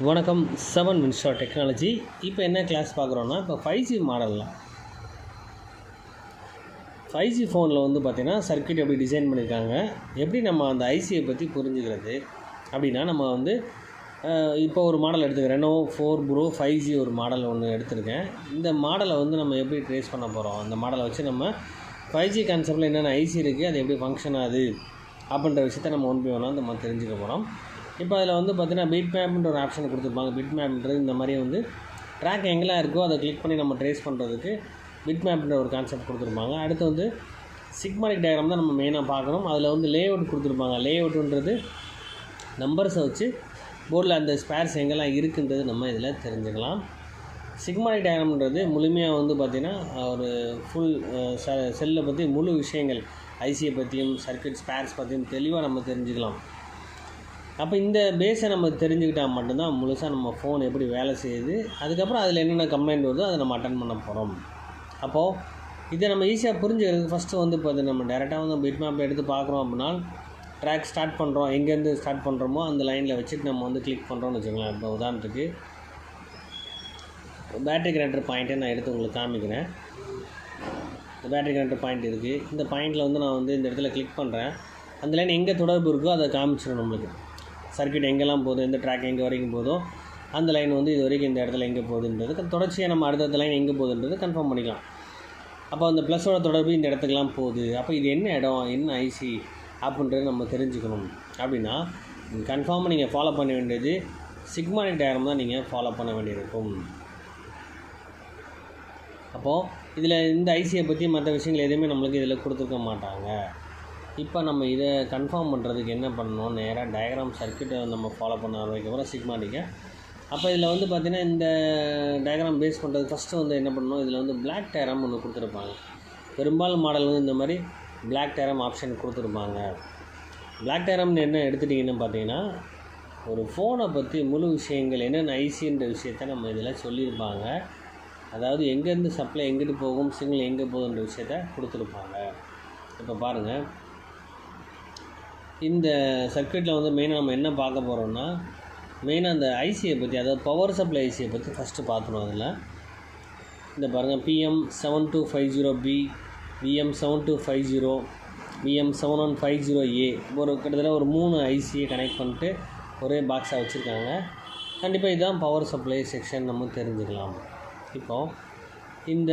வணக்கம். 7 Winstar technology. இப்போ என்ன கிளாஸ் பார்க்குறோன்னா, இப்போ 5G மாடலில் 5G ஃபோனில் வந்து பார்த்திங்கன்னா சர்க்யூட் எப்படி டிசைன் பண்ணியிருக்காங்க, எப்படி நம்ம அந்த ஐசியை பற்றி புரிஞ்சுக்கிறது அப்படின்னா, நம்ம வந்து இப்போ ஒரு மாடல் எடுத்துக்கிறேன். Reno 4 Pro 5G ஒரு மாடல் ஒன்று எடுத்திருக்கேன். இந்த மாடலை வந்து நம்ம எப்படி ட்ரேஸ் பண்ண போகிறோம், அந்த மாடலை வச்சு நம்ம 5G கான்செப்டில் என்னென்ன ஐசி இருக்குது, அது எப்படி ஃபங்க்ஷன் ஆகுது அப்படின்ற விஷயத்தை நம்ம ஒன் பை ஒன்னாக நம்ம தெரிஞ்சுக்க போகிறோம். இப்போ அதில் வந்து பார்த்திங்கன்னா பிட் மேப்ன்ற ஒரு ஆப்ஷன் கொடுத்துருப்பாங்க. பிட் மேப்ன்றது இந்த மாதிரி வந்து ட்ராக் எங்கெல்லாம் இருக்கோ அதை கிளிக் பண்ணி நம்ம ட்ரேஸ் பண்ணுறதுக்கு பிட் மேப்ன்ற ஒரு கான்செப்ட் கொடுத்துருப்பாங்க. அடுத்து வந்து சிக்மாடிக் டயக்ராம் தான் நம்ம மெயினாக பார்க்கணும். அதில் வந்து லே அவுட் கொடுத்துருப்பாங்க. லே அவுட்டுன்றது நம்பர்ஸை வச்சு போர்டில் அந்த ஸ்பேர்ஸ் எங்கெல்லாம் இருக்குன்றது நம்ம இதில் தெரிஞ்சுக்கலாம். சிக்மாடிக் டயக்ராம்ன்றது முழுமையாக வந்து பார்த்திங்கன்னா ஒரு ஃபுல் செல்லை பற்றி முழு விஷயங்கள் ஐசியை பற்றியும் சர்க்யூட் ஸ்பேர்ஸ் பற்றியும் தெளிவாக நம்ம தெரிஞ்சுக்கலாம். அப்போ இந்த பேஸை நம்ம தெரிஞ்சுக்கிட்டால் மட்டும்தான் முழுசாக நம்ம ஃபோன் எப்படி வேலை செய்யுது, அதுக்கப்புறம் அதில் என்னென்ன கம்ப்ளைண்ட் வருதோ அதை நம்ம அட்டன் பண்ண போகிறோம். அப்போது இதை நம்ம ஈஸியாக புரிஞ்சுக்கிறதுக்கு ஃபஸ்ட்டு வந்து பார்த்து நம்ம டேரெக்டாக வந்து பிட் மேப் எடுத்து பார்க்குறோம் அப்படின்னா, ட்ராக் ஸ்டார்ட் பண்ணுறோம், எங்கேருந்து ஸ்டார்ட் பண்ணுறோமோ அந்த லைனில் வச்சுட்டு நம்ம வந்து கிளிக் பண்ணுறோம்னு வச்சுக்கலாம். இப்போ உதாரணத்துக்கு பேட்டரி கனெக்டர் பாயிண்ட்டை நான் எடுத்து உங்களுக்கு காமிக்கிறேன். இந்த பேட்டரி கனெக்டர் பாயிண்ட் இருக்குது. இந்த பாயிண்டில் வந்து நான் வந்து இந்த இடத்துல கிளிக் பண்ணுறேன். அந்த லைன் எங்கே தொடர்பு இருக்கோ அதை காமிச்சிடும் நம்மளுக்கு. சர்க்யூட் எங்கெல்லாம் போகுது, எந்த ட்ராக் எங்கே வரைக்கும் போதோ அந்த லைன் வந்து இது வரைக்கும் இந்த இடத்துல எங்கே போகுதுன்றது தொடர்ச்சியாக நம்ம அடுத்த லைன் எங்கே போகுதுன்றது கன்ஃபார்ம் பண்ணிக்கலாம். அப்போ அந்த ப்ளஸோட தொடர்பு இந்த இடத்துக்குலாம் போகுது. அப்போ இது என்ன இடம், என்ன ஐசி அப்படின்றது நம்ம தெரிஞ்சுக்கணும். அப்படின்னா கன்ஃபார்மாக நீங்கள் ஃபாலோ பண்ண வேண்டியது சிக்மாடிக் டயக்ராம் தான் நீங்கள் ஃபாலோ பண்ண வேண்டியிருக்கும். அப்போது இதில் இந்த ஐசியை பற்றி மற்ற விஷயங்கள் எதுவுமே நம்மளுக்கு இதில் கொடுத்துருக்க மாட்டாங்க. இப்போ நம்ம இதை கன்ஃபார்ம் பண்ணுறதுக்கு என்ன பண்ணணும், நேராக டயக்ராம் சர்க்யூட்டை நம்ம ஃபாலோ பண்ண ஆரம்பிக்கப்புறம் சிக்மாடிக்கை. அப்போ இதில் வந்து பார்த்திங்கன்னா இந்த டயக்ராம் பேஸ் பண்ணுறது ஃபஸ்ட்டு வந்து என்ன பண்ணணும், இதில் வந்து பிளாக் டயக்ராம் ஒன்று கொடுத்துருப்பாங்க. பெரும்பாலும் மாடல் வந்து இந்த மாதிரி பிளாக் டயக்ராம் ஆப்ஷன் கொடுத்துருப்பாங்க. பிளாக் டயக்ராம்னு என்ன எடுத்துட்டிங்கன்னு பார்த்தீங்கன்னா, ஒரு ஃபோனை பற்றி முழு விஷயங்கள் என்னென்ன ஐசின்ற விஷயத்த நம்ம இதில் சொல்லியிருப்பாங்க. அதாவது எங்கேருந்து சப்ளை எங்கிட்டு போகும், சிக்னல் எங்கே போகுதுன்ற விஷயத்த கொடுத்துருப்பாங்க. இப்போ பாருங்கள், இந்த சர்க்யூட்டில் வந்து மெயினாக நம்ம என்ன பார்க்க போகிறோம்னா, மெயினாக அந்த ஐசியை பற்றி, அதாவது பவர் சப்ளை ஐசியை பற்றி ஃபஸ்ட்டு பார்த்துணும். அதில் இந்த பாருங்கள், PM7250B, VM7250, VM7150A ஒரு கிட்டத்தட்ட ஒரு 3 ஐசியை கனெக்ட் பண்ணிட்டு ஒரே பாக்ஸாக வச்சுருக்காங்க. கண்டிப்பாக இதுதான் பவர் சப்ளை செக்ஷன் நம்ம தெரிஞ்சுக்கலாம். இப்போது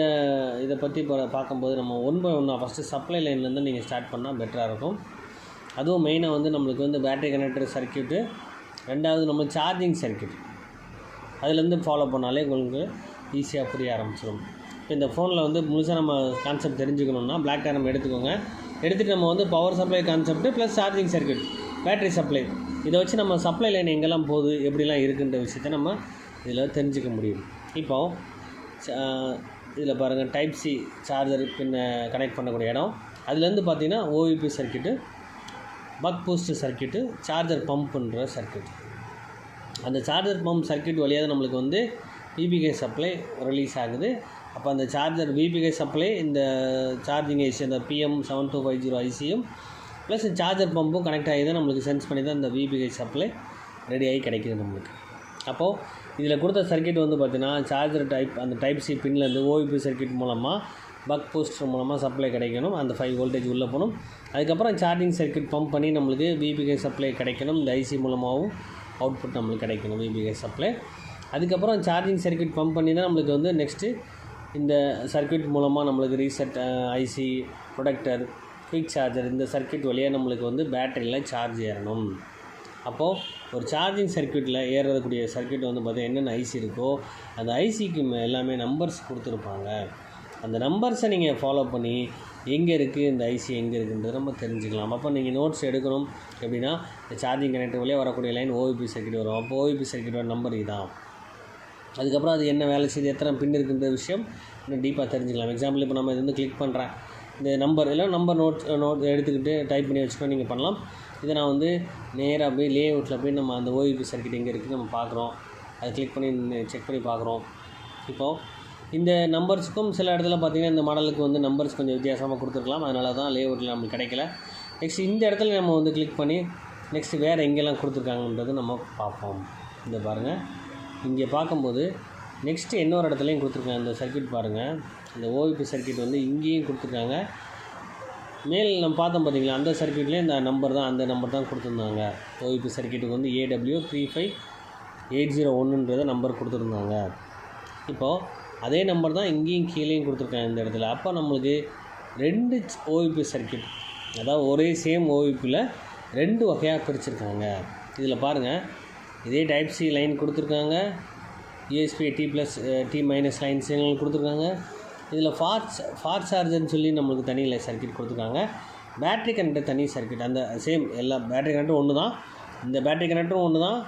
இதை பற்றி பார்க்கும்போது நம்ம ஒன் பை ஒன்னாக ஃபஸ்ட்டு சப்ளை லைன்லேருந்து நீங்கள் ஸ்டார்ட் பண்ணால் பெட்டராக இருக்கும். அதுவும் மெயினாக வந்து நம்மளுக்கு வந்து பேட்டரி கனெக்டர் சர்க்யூட்டு, ரெண்டாவது நம்ம சார்ஜிங் சர்க்யூட், அதுலேருந்து ஃபாலோ பண்ணாலே உங்களுக்கு ஈஸியாக புரிய ஆரம்பிச்சிடும். இப்போ இந்த ஃபோனில் வந்து முழுசாக நம்ம கான்செப்ட் தெரிஞ்சுக்கணுன்னா பிளாக் டயக்ராம் எடுத்துக்கோங்க. எடுத்துகிட்டு நம்ம வந்து power supply concept plus charging circuit, battery supply, இதை வச்சு நம்ம சப்ளை லைன் எங்கெல்லாம் போகுது, எப்படிலாம் இருக்குன்ற விஷயத்த நம்ம இதில் தெரிஞ்சுக்க முடியும். இப்போது இதில் பாருங்கள், டைப் சி சார்ஜர் பின்ன கனெக்ட் பண்ணக்கூடிய இடம், அதுலேருந்து பார்த்திங்கன்னா OVP circuit, buck boost circuit, charger பம்புன்ற சர்க்யூட். அந்த சார்ஜர் பம்ப் சர்க்யூட் வழியாக நம்மளுக்கு வந்து விபிகே சப்ளை ரிலீஸ் ஆகுது. அப்போ அந்த சார்ஜர் விபிகே சப்ளை இந்த சார்ஜிங் ஐசி, அந்த PM7250 ஐசியும் ப்ளஸ் சார்ஜர் பம்பும் கனெக்ட் ஆகி தான் நம்மளுக்கு சென்ஸ் பண்ணி தான் இந்த விபிகே சப்ளை ரெடி ஆகி கிடைக்கிது நம்மளுக்கு. அப்போது இதில் கொடுத்த சர்க்யூட் வந்து பார்த்திங்கன்னா சார்ஜர் டைப், அந்த டைப் சி பின்லேருந்து ஓவிபி சர்க்யூட் மூலமாக பக் பூஸ்டர் மூலமாக சப்ளை கிடைக்கணும். அந்த 5 வோல்டேஜ் உள்ளே போகணும். அதுக்கப்புறம் சார்ஜிங் சர்க்யூட் பம்ப் பண்ணி நம்மளுக்கு விபிகே சப்ளை கிடைக்கணும். இந்த ஐசி மூலமாகவும் அவுட்புட் நம்மளுக்கு கிடைக்கணும் விபிகே சப்ளை. அதுக்கப்புறம் சார்ஜிங் சர்க்யூட் பம்ப் பண்ணி தான் நம்மளுக்கு வந்து நெக்ஸ்ட்டு இந்த சர்க்யூட் மூலமாக நம்மளுக்கு reset IC, protector, quick charger, இந்த சர்க்யூட் வழியாக நம்மளுக்கு வந்து பேட்டரியில் சார்ஜ் ஏறணும். அப்போது ஒரு சார்ஜிங் சர்க்யூட்டில் ஏறக்கூடிய சர்க்யூட் வந்து பார்த்திங்கன்னா என்னென்ன ஐசி இருக்கோ அந்த ஐசிக்கு எல்லாமே நம்பர்ஸ் கொடுத்துருப்பாங்க. அந்த நம்பர்ஸை நீங்கள் ஃபாலோ பண்ணி எங்கே இருக்குது இந்த ஐசி எங்கே இருக்குன்றது நம்ம தெரிஞ்சுக்கலாம். அப்போ நீங்கள் நோட்ஸ் எடுக்கணும். எப்படின்னா, இந்த சார்ஜிங் கனெக்டர் வழியாக வரக்கூடிய லைன் ஓவிபி சர்க்யூட் வரும். அப்போ ஓவிபி சர்க்யூட்டோட நம்பர் இதுதான். அதுக்கப்புறம் அது என்ன வேலை செய்யுது, எத்தனை பின் இருக்குன்ற விஷயம் இன்னும் டீப்பாக தெரிஞ்சுக்கலாம். எக்ஸாம்பிள் இப்போ நம்ம இது வந்து கிளிக் பண்ணுறேன், இந்த நம்பர் இல்லை நம்பர் நோட் எடுத்துக்கிட்டு டைப் பண்ணி வச்சுக்கணும், நீங்கள் பண்ணலாம். இதை நான் வந்து நேராக போய் லே அவுட்டில் போய் நம்ம அந்த ஓவிபி சர்க்யூட் எங்கே இருக்குது நம்ம பார்க்குறோம். அதை கிளிக் பண்ணி செக் பண்ணி பார்க்குறோம். இப்போது இந்த நம்பர்ஸுக்கும் சில இடத்துல பார்த்திங்கன்னா இந்த மாடலுக்கு வந்து நம்பர்ஸ் கொஞ்சம் வித்தியாசமாக கொடுத்துருக்கலாம். அதனால தான் லே அவுட்டில் நம்மளுக்கு கிடைக்கல. நெக்ஸ்ட் இந்த இடத்துல நம்ம வந்து கிளிக் பண்ணி நெக்ஸ்ட்டு வேறு எங்கெல்லாம் கொடுத்துருக்காங்கன்றது நம்ம பார்ப்போம். இந்த பாருங்கள், இங்கே பார்க்கும்போது நெக்ஸ்ட்டு இன்னொரு இடத்துலையும் கொடுத்துருக்காங்க. இந்த சர்க்யூட் பாருங்கள், இந்த ஓவிபி சர்க்யூட் வந்து இங்கேயும் கொடுத்துருக்காங்க. மேல் நம்ம பார்த்தோம் பார்த்தீங்களா, அந்த சர்க்யூட்லேயே இந்த நம்பர் தான், அந்த நம்பர் தான் கொடுத்துருந்தாங்க. ஓவிபி சர்க்யூட்டுக்கு வந்து AW35801 நம்பர் கொடுத்துருந்தாங்க. இப்போது அதே நம்பர் தான் இங்கேயும் கீழேயும் கொடுத்துருக்காங்க இந்த இடத்துல. அப்போ நம்மளுக்கு 2 ஓவிபி சர்க்யூட், அதாவது ஒரே சேம் ஓவிபியில் 2 வகையாக பிரிச்சுருக்காங்க. இதில் பாருங்கள், இதே டைப் சி லைன் கொடுத்துருக்காங்க, USB T+ லைன் சிக்னல் கொடுத்துருக்காங்க. இதில் ஃபாஸ்ட் சார்ஜர்னு சொல்லி நம்மளுக்கு தனி சர்க்யூட் கொடுத்துருக்காங்க. பேட்ரி கனெக்டர் தனி சர்க்யூட், அந்த சேம் எல்லா பேட்ரி கனெக்டரும் ஒன்று தான். இந்த பேட்ரி கனெக்டரும் ஒன்று தான்,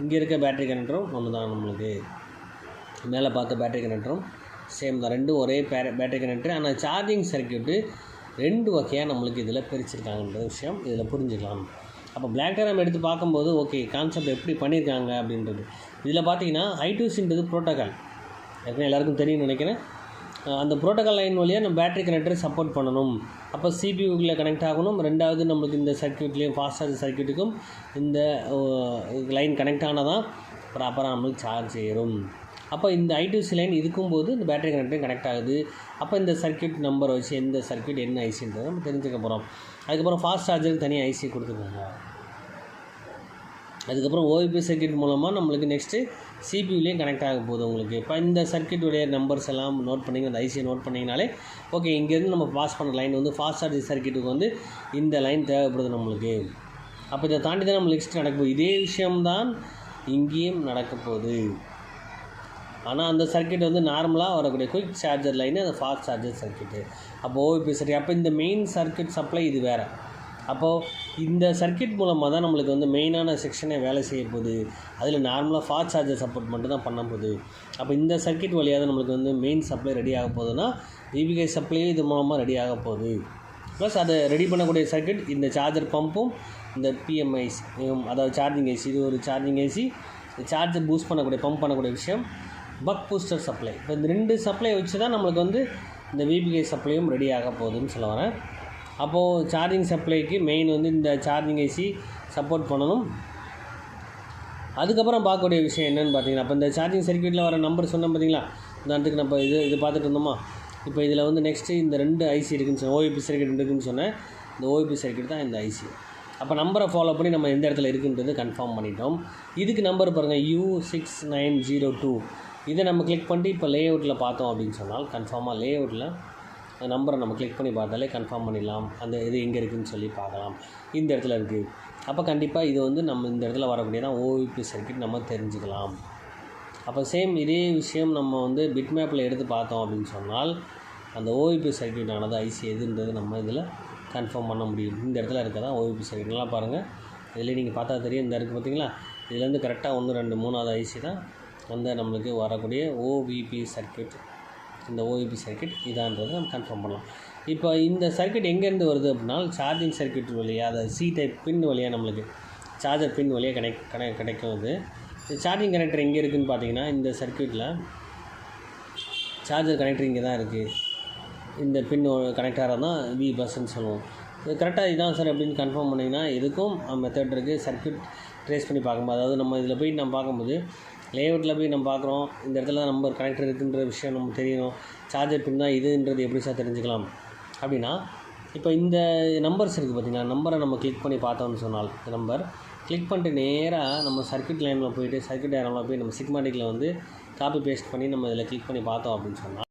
இங்கே இருக்க பேட்ரி கனெக்டரும் ஒன்று தான். நம்மளுக்கு மேலே பார்த்த பேட்ரி கனெக்டரும் சேம் தான், 2 ஒரே பேட்ரி கனெக்டர். ஆனால் சார்ஜிங் சர்க்யூட்டு 2 வகையாக நம்மளுக்கு இதில் பிரிச்சுருக்காங்கன்ற விஷயம் இதில் புரிஞ்சுக்கலாம். அப்போ பிளாக் டயக்ராம் எடுத்து பார்க்கும்போது ஓகே, கான்செப்ட் எப்படி பண்ணியிருக்காங்க அப்படின்றது. இதில் பார்த்தீங்கன்னா I2Cன்றது ப்ரோட்டோக்கால், ஏற்கனவே எல்லாருக்கும் தெரியும்னு நினைக்கிறேன். அந்த ப்ரோட்டோக்கால் லைன் வழியாக நம்ம பேட்ரி கனெக்டர் சப்போர்ட் பண்ணணும். அப்போ CPUக்குள்ளே கனெக்ட் ஆகணும். ரெண்டாவது நம்மளுக்கு இந்த சர்க்யூட்லேயும் ஃபாஸ்ட் சார்ஜ் சர்க்யூட்டுக்கும் இந்த லைன் கனெக்ட் ஆனால் தான் ப்ராப்பராக நம்மளுக்கு சார்ஜ் ஏறும். அப்போ இந்த I2C லைன் இருக்கும்போது இந்த பேட்டரி கனெக்டரும் கனெக்ட் ஆகுது. அப்போ இந்த சர்க்யூட் நம்பரை வச்சு எந்த சர்க்யூட் என்ன ஐசின்றதை நம்ம தெரிஞ்சுக்க போகிறோம். அதுக்கப்புறம் ஃபாஸ்ட் சார்ஜருக்கு தனியாக ஐசி கொடுத்துருக்காங்க. அதுக்கப்புறம் ஓவிபி சர்க்யூட் மூலமாக நம்மளுக்கு நெக்ஸ்ட்டு சிபியூலேயும் கனெக்ட் ஆக போகுது உங்களுக்கு. இப்போ இந்த சர்க்யூட்டுடைய நம்பர்ஸ் எல்லாம் நோட் பண்ணிங்க, அந்த ஐசியை நோட் பண்ணிங்கனாலே ஓகே, இங்கேருந்து நம்ம பாஸ் பண்ணுற லைன் வந்து ஃபாஸ்ட் சார்ஜ் சர்க்யூட்டுக்கு வந்து இந்த லைன் தேவைப்படுது நம்மளுக்கு. அப்போ இதை தாண்டி தான் நம்ம நெக்ஸ்ட் நடக்க போகுது. இதே விஷயம்தான் இங்கேயும் நடக்க போகுது. ஆனால் அந்த சர்க்யூட் வந்து நார்மலாக வரக்கூடிய குயிக் சார்ஜர் லைனு, அந்த ஃபாஸ்ட் சார்ஜர் சர்க்யூட்டு. அப்போ ஓவிபி சர்க்யூட், அப்போ இந்த மெயின் சர்க்யூட் சப்ளை இது வேறு. அப்போது இந்த சர்க்யூட் மூலமாக தான் நம்மளுக்கு வந்து மெயினான செக்ஷனே வேலை செய்ய போகுது. அதில் நார்மலாக ஃபாஸ்ட் சார்ஜர் சப்போர்ட் மட்டும் தான் பண்ண போகுது. அப்போ இந்த சர்க்யூட் வழியாக தான் நம்மளுக்கு வந்து மெயின் சப்ளை ரெடி ஆக போகுதுன்னா விபிகே சப்ளையும் இது மூலமாக ரெடி ஆக போகுது. ப்ளஸ் அதை ரெடி பண்ணக்கூடிய சர்க்யூட் இந்த சார்ஜர் பம்பும் இந்த பிஎம்ஐசி, அதாவது சார்ஜிங் ஏசி, இது ஒரு சார்ஜிங் ஏசி, சார்ஜர் பூஸ்ட் பண்ணக்கூடிய பம்ப் பண்ணக்கூடிய விஷயம் பக் பூஸ்டர் சப்ளை. இப்போ இந்த 2 சப்ளை வச்சு தான் நம்மளுக்கு வந்து இந்த விபிகே சப்ளையும் ரெடி ஆக போகுதுன்னு சொல்ல வரேன். அப்போது சார்ஜிங் சப்ளைக்கு மெயின் வந்து இந்த சார்ஜிங் ஏசி சப்போர்ட் பண்ணணும். அதுக்கப்புறம் பார்க்கக்கூடிய விஷயம் என்னென்னு பார்த்தீங்கன்னா, அப்போ இந்த சார்ஜிங் சர்க்யூட்டில் வர நம்பர் சொன்னோம் பார்த்தீங்களா, இந்த இடத்துக்கு நம்ம இது பார்த்துட்டு இருந்தோமா. இப்போ இதில் வந்து நெக்ஸ்ட்டு இந்த 2 ஐசி இருக்குதுன்னு சொன்னேன், ஓவிபி சர்க்யூட் இருக்குதுன்னு சொன்னேன். இந்த ஓவிபி சர்க்யூட் தான் இந்த ஐசி. அப்போ நம்பரை ஃபாலோ பண்ணி நம்ம எந்த இடத்துல இருக்குன்றது கன்ஃபார்ம் பண்ணிட்டோம். இதுக்கு நம்பர் பாருங்கள், U6902. இதை நம்ம கிளிக் பண்ணிட்டு இப்போ லே அவுட்டில் பார்த்தோம் அப்படின்னு சொன்னால் கன்ஃபார்மாக லே அவுட்டில் நம்பரை நம்ம கிளிக் பண்ணி பார்த்தாலே கன்ஃபார்ம் பண்ணிடலாம். அந்த இது எங்கே இருக்குதுன்னு சொல்லி பார்க்கலாம். இந்த இடத்துல இருக்குது. அப்போ கண்டிப்பாக இது வந்து நம்ம இந்த இடத்துல வரக்கூடியதான் ஓவிபி சர்க்யூட் நம்ம தெரிஞ்சுக்கலாம். அப்போ சேம் இதே விஷயம் நம்ம வந்து பிட் மேப்பில் எடுத்து பார்த்தோம் அப்படின்னு சொன்னால் அந்த ஓவிபி சர்க்யூட்டானது ஐசி எதுன்றது நம்ம இதில் கன்ஃபார்ம் பண்ண முடியும். இந்த இடத்துல இருக்க தான் ஓவிபி சர்க்யூட். நல்லா பாருங்கள், இதில் நீங்கள் பார்த்தா தெரியும், இந்த இருக்குது பார்த்தீங்களா, இதுலேருந்து கரெக்டாக 1, 2, 3வது ஐசி தான் வந்து நம்மளுக்கு வரக்கூடிய ஓவிபி சர்க்யூட். இந்த ஓவிபி சர்க்யூட் இதான்றது நம்ம கன்ஃபார்ம் பண்ணலாம். இப்போ இந்த சர்க்யூட் எங்கேருந்து வருது அப்படின்னா சார்ஜிங் சர்க்யூட் வழியாக, அதாவது சி டைப் பின் வழியாக நம்மளுக்கு சார்ஜர் பின் வழியாக கிடைக்கும். இது சார்ஜிங் கனெக்டர் எங்கே இருக்குதுன்னு பார்த்தீங்கன்னா, இந்த சர்க்யூட்டில் சார்ஜர் கனெக்டர் இங்கே தான் இருக்குது. இந்த பின் கனெக்டாக தான் வி பஸ்ன்னு சொல்லுவோம். இது கரெக்டாக இதுதான் சார் அப்படின்னு கன்ஃபார்ம் பண்ணிங்கன்னா இதுக்கும் மெத்தட் இருக்குது. சர்க்யூட் ட்ரேஸ் பண்ணி பார்க்கும்போது, அதாவது நம்ம இதில் போய் நம்ம பார்க்கும்போது லேஅவுட்டில் போய் நம்ம பார்க்குறோம், இந்த இடத்துல நம்பர் கனெக்டர் இருக்குன்ற விஷயம் நம்ம தெரியணும். சார்ஜர் பின் தான் இதுன்றது எப்படி சார் தெரிஞ்சுக்கலாம் அப்படின்னா, இப்போ இந்த நம்பர்ஸ் இருக்குது பார்த்தீங்கன்னா, நம்பரை நம்ம கிளிக் பண்ணி பார்த்தோம்னு சொன்னால் இந்த நம்பர் கிளிக் பண்ணிட்டு நேராக நம்ம சர்க்யூட் லைனில் போய்ட்டு சர்க்யூட் டயக்ராமில் போய் நம்ம சிக்மாட்டிக்கில் வந்து காப்பி பேஸ்ட் பண்ணி நம்ம இதில் கிளிக் பண்ணி பார்த்தோம் அப்படின்னு சொன்னால்,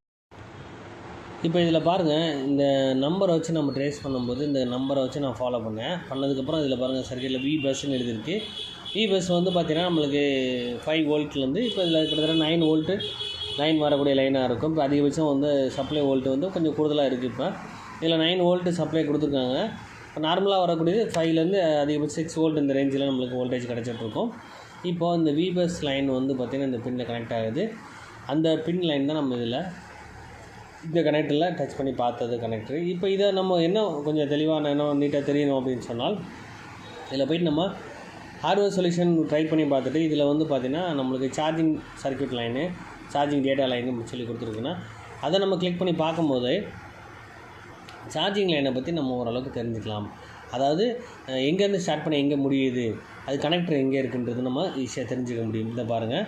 இப்போ இதில் பாருங்கள், இந்த நம்பரை வச்சு நம்ம ட்ரேஸ் பண்ணும்போது இந்த நம்பரை வச்சு நான் ஃபாலோ பண்ணதுக்கப்புறம் இதில் பாருங்கள் சர்க்யூட்டில் வி பஸ்ன்னு எழுதிருக்கு. வி பஸ் வந்து பார்த்திங்கன்னா நம்மளுக்கு 5 வோல்ட்லேருந்து இப்போ இதில் கிட்டத்தட்ட 9 வோல்ட்டு லைன் வரக்கூடிய லைனாக இருக்கும். இப்போ அதிகபட்சம் வந்து சப்ளை வோல்ட்டு வந்து கொஞ்சம் கூடுதலாக இருக்குது. இப்போ இதில் 9 வோல்ட்டு சப்ளை கொடுத்துருக்காங்க. இப்போ நார்மலாக வரக்கூடியது 5லேருந்து அதிகபட்சம் 6 வோல்ட் இந்த ரேஞ்சில் நம்மளுக்கு வோல்டேஜ் கிடச்சிட்ருக்கும். இப்போது இந்த வி பஸ் லைன் வந்து பார்த்திங்கன்னா இந்த பின்னில் கனெக்ட் ஆகுது. அந்த பின் லைன் தான் நம்ம இதில் இந்த கனெக்டரில் டச் பண்ணி பார்த்தது கனெக்டரு. இப்போ இதை நம்ம என்ன கொஞ்சம் தெளிவான என்ன நீட்டாக தெரியணும் அப்படின்னு சொன்னால், இதில் போய்ட்டு நம்ம ஹார்ட்வேர் சொல்யூஷன் ட்ரை பண்ணி பார்த்துட்டு இதில் வந்து பார்த்திங்கன்னா நம்மளுக்கு charging circuit line, charging data line சொல்லி கொடுத்துருக்குன்னா அதை நம்ம கிளிக் பண்ணி பார்க்கும்போது சார்ஜிங் லைனை பற்றி நம்ம ஓரளவுக்கு தெரிஞ்சுக்கலாம். அதாவது எங்கேருந்து ஸ்டார்ட் பண்ணி எங்கே முடியுது அது கனெக்டர் எங்கே இருக்குன்றது நம்ம ஈஸியாக தெரிஞ்சுக்க முடியும். இதை பாருங்கள்,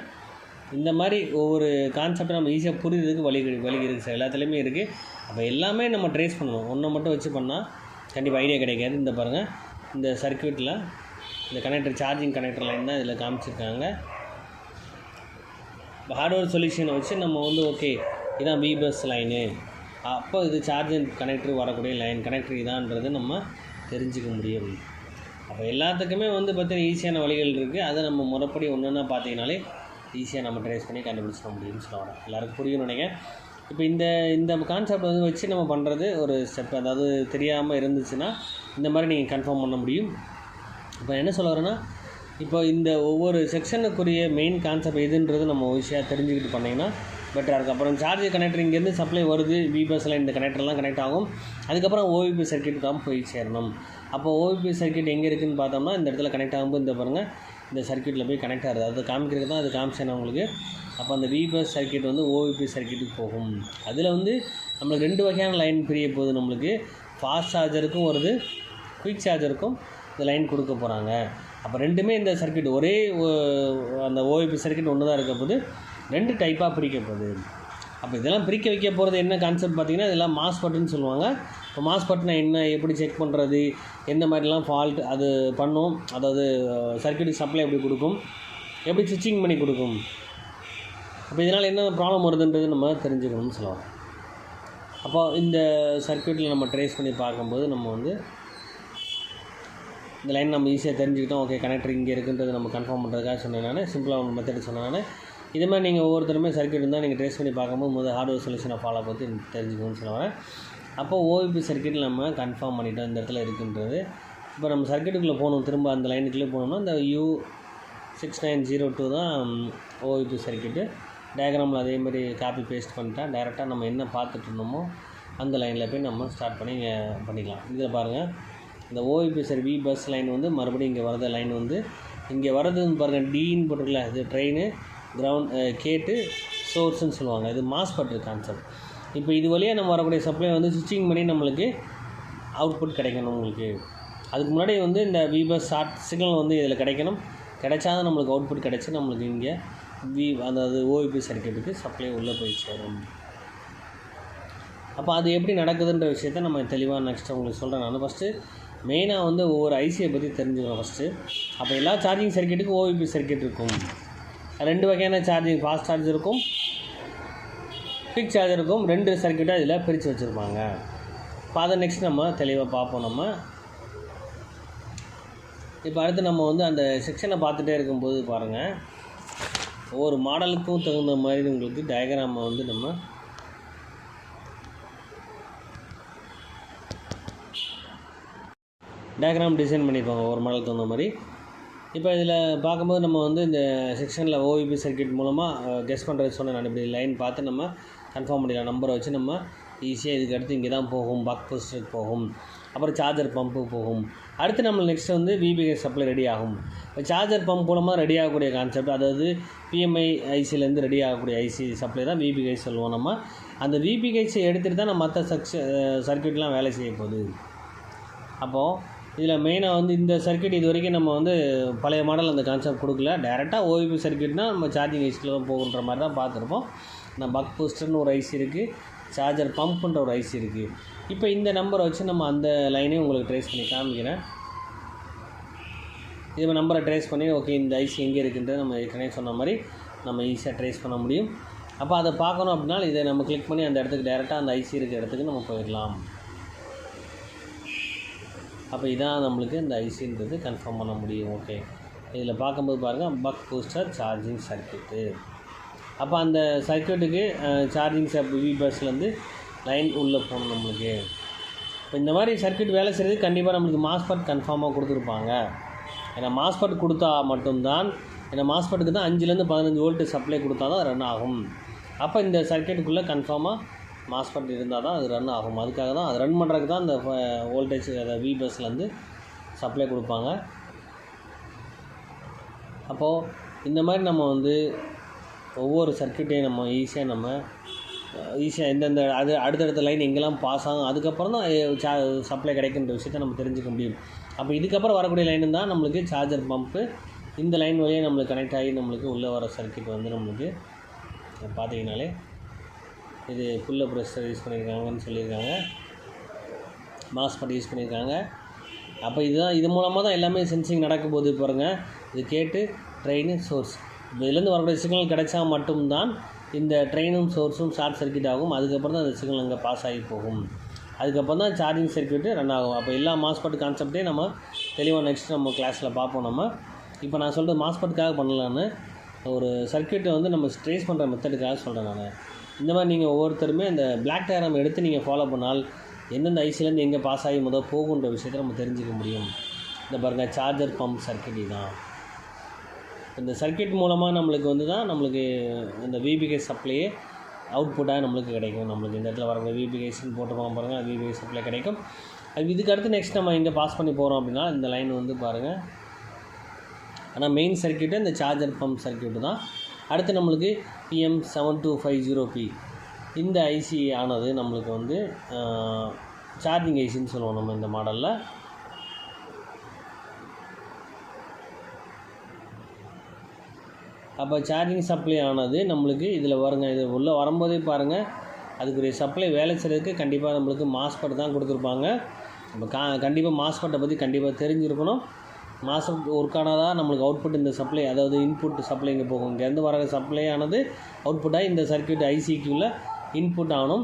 இந்த மாதிரி ஒவ்வொரு கான்செப்டை நம்ம ஈஸியாக புரியுறதுக்கு வழி இருக்குது சார், எல்லாத்துலேயுமே இருக்குது. அப்போ எல்லாமே நம்ம ட்ரேஸ் பண்ணணும், ஒன்றை மட்டும் வச்சு பண்ணால் கண்டிப்பாக ஐடியா கிடைக்காது. இந்த பாருங்கள், இந்த சர்க்யூட்டில் இந்த கனெக்டர் சார்ஜிங் கனெக்டர் லைன் தான் இதில் காமிச்சிருக்காங்க. ஹார்ட்வேர் சொல்யூஷனை வச்சு நம்ம வந்து ஓகே இதான் வி பஸ் லைனு, அப்போ இது சார்ஜிங் கனெக்டர் வரக்கூடிய லைன் கனெக்டர் இதான்றது நம்ம தெரிஞ்சுக்க முடியும். அப்போ எல்லாத்துக்குமே வந்து பார்த்தீங்கன்னா ஈஸியான வழிகள் இருக்குது. அதை நம்ம முறைப்படி ஒன்றுன்னா பார்த்தீங்கனாலே ஈஸியாக நம்ம ட்ரேஸ் பண்ணி கண்டுபிடிச்சிட முடியும்னு சொல்லுவாங்க. எல்லாருக்கும் புரியும்னு நினைக்கிறேன். இப்போ இந்த கான்செப்ட் வந்து வச்சு நம்ம பண்ணுறது ஒரு ஸ்டெப், அதாவது தெரியாமல் இருந்துச்சுன்னா இந்த மாதிரி நீங்கள் கன்ஃபார்ம் பண்ண முடியும். இப்போ என்ன சொல்ல வரேன்னா, இப்போ இந்த ஒவ்வொரு செக்ஷனுக்குரிய மெயின் கான்செப்ட் எதுன்றது நம்ம ஈஸியாக தெரிஞ்சுக்கிட்டு பண்ணிங்கன்னா பெட்டராக இருக்கும். அப்புறம் சார்ஜ் கனெக்டர் இங்கேருந்து சப்ளை வருது, வி பஸ்ஸில் இந்த கனெக்டர்லாம் கனெக்ட் ஆகும். அதுக்கப்புறம் ஓவிபி சர்க்கியூட் தான் போய் சேரணும். அப்போ ஓவிபி சர்க்கியூட் எங்கே இருக்குதுன்னு பார்த்தோம்னா இந்த இடத்துல கனெக்ட் ஆகும்போது இந்த பாருங்கள், இந்த சர்க்கியூட்டில் போய் கனெக்ட் ஆகுது. அது காமிக்கிறது தான் அது காமிச்சேன் உங்களுக்கு. அப்போ அந்த வி பஸ் சர்க்கியூட் வந்து ஓவிபி சர்க்கியூட்டுக்கு போகும். அதில் வந்து நம்மளுக்கு 2 வகையான லைன் பிரிய போகுது. நம்மளுக்கு ஃபாஸ்ட் சார்ஜருக்கும் வருது, குயிக் சார்ஜருக்கும் இந்த லைன் கொடுக்க போகிறாங்க. அப்போ ரெண்டுமே இந்த சர்க்கியூட் ஒரே அந்த ஓவிபி சர்க்கியூட் ஒன்று தான் இருக்க போது 2 டைப்பாக பிரிக்க போகுது. அப்போ இதெல்லாம் பிரிக்க வைக்க போகிறது என்ன கான்செப்ட் பார்த்திங்கன்னா, இதெல்லாம் மாஸ்பெட்டுன்னு சொல்லுவாங்க. இப்போ மாஸ்பெட்னா என்ன, எப்படி செக் பண்ணுறது, எந்த மாதிரிலாம் ஃபால்ட் அது பண்ணும், அதாவது சர்க்கியூட் சப்ளை எப்படி கொடுக்கும், எப்படி ஸ்விட்சிங் பண்ணி கொடுக்கும், அப்போ இதனால் என்ன ப்ராப்ளம் வருதுன்றது நம்ம தெரிஞ்சுக்கணும்னு சொல்லுவாங்க. அப்போ இந்த சர்க்கியூட்டில் நம்ம ட்ரேஸ் பண்ணி பார்க்கும்போது நம்ம வந்து இந்த லைன் நம்ம ஈஸியாக தெரிஞ்சுக்கிட்டோம். ஓகே கனெக்டர் இங்கே இருக்குன்றது நம்ம கன்ஃபார்ம் பண்ணுறதுக்காக சொன்னேன் நான், சிம்பிளாக ஒரு மெத்தட் சொன்னேன் நான். இது மாதிரி நீங்கள் ஒவ்வொருத்தருமே சர்க்கியூட் இருந்தால் நீங்கள் ட்ரேஸ் பண்ணி பார்க்கும்போது முதல் ஹார்ட்வேர் சொல்யூஷனை ஃபாலோ பற்றி தெரிஞ்சுக்கணும்னு சொல்லுவாங்க. அப்போ ஓவிபி சர்க்கியூட்டில் நம்ம கன்ஃபார்ம் பண்ணிட்டோம் இந்த இடத்துல இருக்குன்றது. இப்போ நம்ம சர்க்கியூட்டுக்குள்ளே போகணும், திரும்ப அந்த லைனுக்குள்ளே போகணும்னா இந்த U6902 தான் ஓவிபி சர்க்கியூட்டு. டயக்ராமில் அதேமாதிரி காப்பி பேஸ்ட் பண்ணிட்டா டேரெக்டாக நம்ம என்ன பார்த்துட்டு இருந்தோமோ அந்த லைனில் போய் நம்ம ஸ்டார்ட் பண்ணி பண்ணிக்கலாம். இதில் பாருங்கள், இந்த ஓவிபி சரி வி பஸ் லைன் வந்து மறுபடியும் இங்கே வரத லைன் வந்து இங்கே வரதுன்னு பாருங்கள், டீன்னு போட்டிருக்கல, இது ட்ரெயின் கிரவுண்ட் கேட்டு சோர்ஸ்ன்னு சொல்லுவாங்க. இது மாஸ்பெட் கான்செப்ட். இப்போ இது வழியாக நம்ம வரக்கூடிய சப்ளை வந்து ஸ்விட்சிங் பண்ணி நம்மளுக்கு அவுட்புட் கிடைக்கணும் உங்களுக்கு. அதுக்கு முன்னாடி வந்து இந்த வி பஸ் ஷார்ட் சிக்னல் வந்து இதில் கிடைக்கணும். கிடைச்சாதான் நம்மளுக்கு அவுட்புட் கிடச்சி நம்மளுக்கு இங்கே அதாவது ஓவிபி சர்க்கியூட்டுக்கு சப்ளை உள்ளே போய் சேரும். அப்போ அது எப்படி நடக்குதுன்ற விஷயத்த நம்ம தெளிவாக நெக்ஸ்ட்டு உங்களுக்கு சொல்கிறேன். நான் ஃபஸ்ட்டு மெயினாக வந்து ஒவ்வொரு ஐசியை பற்றி தெரிஞ்சுக்கிறோம் ஃபஸ்ட்டு. அப்போ எல்லா சார்ஜிங் சர்க்கியூட்டுக்கும் ஓவிபி சர்க்கியூட் இருக்கும். 2 வகையான சார்ஜிங், ஃபாஸ்ட் சார்ஜ் இருக்கும், குயிக் சார்ஜர் இருக்கும். 2 சர்க்கியூட்டாக இதில் பிரித்து வச்சுருப்பாங்க. இப்போ அதை நெக்ஸ்ட் நம்ம தெளிவாக பார்ப்போம். நம்ம இப்போ அடுத்து நம்ம வந்து அந்த செக்ஷனை பார்த்துட்டே இருக்கும்போது பாருங்கள், ஒவ்வொரு மாடலுக்கும் தகுந்த மாதிரி உங்களுக்கு டயக்ராமை வந்து நம்ம டயக்ராம் டிசைன் பண்ணியிருப்பாங்க ஒவ்வொரு மாடலுக்கு தகுந்த மாதிரி. இப்போ இதில் பார்க்கும்போது நம்ம வந்து இந்த செக்ஷனில் ஓவிபி சர்க்கியூட் மூலமாக கெஸ் பண்ணுறது சொன்னேன் நான். இப்படி லைன் பார்த்து நம்ம கன்ஃபார்ம் பண்ணிக்கலாம். நம்பரை வச்சு நம்ம ஈஸியாக இதுக்கு அடுத்து இங்கே தான் போகும், பக் பூஸ்டருக்கு போகும், அப்புறம் சார்ஜர் பம்புக்கு போகும். அடுத்து நம்ம நெக்ஸ்ட் வந்து விபிஹெச் சப்ளை ரெடி ஆகும். இப்போ சார்ஜர் பம்ப் மூலமாக ரெடி ஆகக்கூடிய கான்செப்ட், அதாவது பிஎம்ஐ ஐசிலேருந்து ரெடி ஆகக்கூடிய ஐசி சப்ளை தான் விபிஹெச் சொல்லுவோம். நம்ம அந்த விபிஹெச்சை எடுத்துகிட்டு தான் நம்ம மற்ற சர்க்கியூட்லாம் வேலை செய்ய போகுது. அப்போது இதில் மெயினாக வந்து இந்த சர்க்கியூட் இது வரைக்கும் நம்ம வந்து பழைய மாடல் அந்த கான்செப்ட் கொடுக்கல. டேரெக்டாக ஓவிபி சர்க்கியூட்னால் நம்ம சார்ஜிங் ஐசியில் தான் போகுன்ற மாதிரி தான் பார்த்துருப்போம். நம்ம பக் பூஸ்டர்னு ஒரு ஐசி இருக்குது, சார்ஜர் பம்ப்ன்ற ஒரு ஐசி இருக்குது. இப்போ இந்த நம்பரை வச்சு நம்ம அந்த லைனையும் உங்களுக்கு ட்ரேஸ் பண்ணி காமிக்கிறேன். இது நம்பரை ட்ரேஸ் பண்ணி ஓகே இந்த ஐசி எங்கே இருக்குன்றது நம்ம ஏற்கனவே சொன்ன மாதிரி நம்ம ஈஸியாக ட்ரேஸ் பண்ண முடியும். அப்போ அதை பார்க்கணும் அப்படின்னா இதை நம்ம கிளிக் பண்ணி அந்த இடத்துக்கு டேரெக்டாக அந்த ஐசி இருக்கிற இடத்துக்கு நம்ம போயிடலாம். அப்போ இதான் நம்மளுக்கு இந்த ஐசின்றது கன்ஃபார்ம் பண்ண முடியும். ஓகே, இதில் பார்க்கும்போது பாருங்கள், பக் பூஸ்டர் சார்ஜிங் சர்க்கியூட்டு. அப்போ அந்த சர்க்கியூட்டுக்கு சார்ஜிங் வி பஸ்லேருந்து லைன் உள்ளே போகணும் நம்மளுக்கு. இப்போ இந்த மாதிரி சர்க்கியூட் வேலை செய்கிறது கண்டிப்பாக நம்மளுக்கு மாஸ்பெட் கன்ஃபார்மாக கொடுத்துருப்பாங்க. ஏன்னா மாஸ்பெட் கொடுத்தா மட்டும்தான், ஏன்னா மாஸ்பெட்டுக்கு தான் 5லேருந்து 15 வோல்ட்டு சப்ளை கொடுத்தா தான் ரன் ஆகும். அப்போ இந்த சர்க்கியூட்டுக்குள்ளே கன்ஃபார்மாக மாஸ்பெட் இருந்தால் தான் அது ரன் ஆகும். அதுக்காக தான் அது ரன் பண்ணுறதுக்கு தான் அந்த வோல்டேஜ் அதை வி பஸ்லேருந்து சப்ளை கொடுப்பாங்க. அப்போது இந்த மாதிரி நம்ம வந்து ஒவ்வொரு சர்க்கியூட்டையும் நம்ம ஈஸியாக நம்ம ஈஸியாக எந்தெந்த அடுத்தடுத்த லைன் எங்கெல்லாம் பாஸ் ஆகும், அதுக்கப்புறம் தான் சப்ளை கிடைக்கின்ற விஷயத்தை நம்ம தெரிஞ்சுக்க முடியும். அப்போ இதுக்கப்புறம் வரக்கூடிய லைனு தான் நம்மளுக்கு சார்ஜர் பம்ப்பு. இந்த லைன் வழியாக நம்மளுக்கு கனெக்ட் ஆகி நம்மளுக்கு உள்ளே வர சர்க்கியூட் வந்து நம்மளுக்கு பார்த்தீங்கனாலே இது ஃபுல்லாக ப்ரெஷர் யூஸ் பண்ணியிருக்காங்கன்னு சொல்லியிருக்காங்க, மாஸ்பெட் யூஸ் பண்ணியிருக்காங்க. அப்போ இது மூலமாக தான் எல்லாமே சென்சிங் நடக்கும்போது பாருங்கள். இது கேட்டு ட்ரெயின் சோர்ஸ் இதுலேருந்து வரக்கூடிய சிக்னல் கிடைச்சா மட்டும்தான் இந்த ட்ரெயினும் சோர்ஸும் ஷார்ட் சர்க்கியூட் ஆகும். அதுக்கப்புறம் தான் அந்த சிக்னல் அங்கே பாஸ் ஆகி போகும். அதுக்கப்புறம் தான் சார்ஜிங் சர்க்கியூட்டு ரன் ஆகும். அப்போ எல்லா மாஸ்பெட் கான்செப்டே நம்ம தெளிவாக நெக்ஸ்ட் நம்ம கிளாஸில் பார்ப்போம். நம்ம இப்போ நான் சொல்கிறது மாஸ்பெட்டுக்காக பண்ணலான்னு ஒரு சர்க்கியூட்டை வந்து நம்ம ட்ரேஸ் பண்ணுற மெத்தடுக்காக சொல்கிறேன் நான். இந்த மாதிரி நீங்கள் ஒவ்வொருத்தருமே இந்த பிளாக் டயக்ராம் எடுத்து நீங்கள் ஃபாலோ பண்ணால் எந்தெந்த ஐசிலேருந்து எங்கே பாஸ் ஆகி போகுன்ற விஷயத்தை நம்ம தெரிஞ்சுக்க முடியும். இந்த பாருங்கள் சார்ஜர் பம்ப் சர்க்கியூட் தான். இந்த சர்க்கியூட் மூலமாக நம்மளுக்கு வந்து தான் நம்மளுக்கு இந்த விபிகே சப்ளையே அவுட்புட்டாக நம்மளுக்கு கிடைக்கும். நம்மளுக்கு இந்த இடத்துல வரக்கூடிய விபிகேஸ்ன்னு போட்டுருக்கோம் பாருங்கள், அது விபிகே சப்ளை கிடைக்கும். அது இதுக்கு அடுத்து நெக்ஸ்ட் நம்ம எங்கே பாஸ் பண்ணி போகிறோம் அப்படின்னா இந்த லைன் வந்து பாருங்கள். ஆனால் மெயின் சர்க்கியூட்டு இந்த சார்ஜர் பம்ப் சர்க்கியூட்டு தான். அடுத்து நம்மளுக்கு PM7250P இந்த ஐசி ஆனது நம்மளுக்கு வந்து சார்ஜிங் ஐசின்னு சொல்லுவோம் நம்ம இந்த மாடலில். அப்போ சார்ஜிங் சப்ளை ஆனது நம்மளுக்கு இதில் வருங்க. இது உள்ளே வரும்போதே பாருங்கள், அதுக்குரிய சப்ளை வேலை செய்கிறதுக்கு கண்டிப்பாக நம்மளுக்கு மாஸ்பெட் தான் கொடுத்துருப்பாங்க. நம்ம கண்டிப்பாக மாஸ்பெட்டை பற்றி கண்டிப்பாக தெரிஞ்சிருக்கணும். மாஸ்பெட் ஒர்க் ஆனாதான் நம்மளுக்கு அவுட்புட் இந்த சப்ளை, அதாவது இன்புட் சப்ளை இங்கே போகும். இங்கேருந்து வர சப்ளை ஆனது அவுட்புட்டாக இந்த சர்க்கியூட் ஐசிக்குள்ளே இன்புட் ஆகணும்.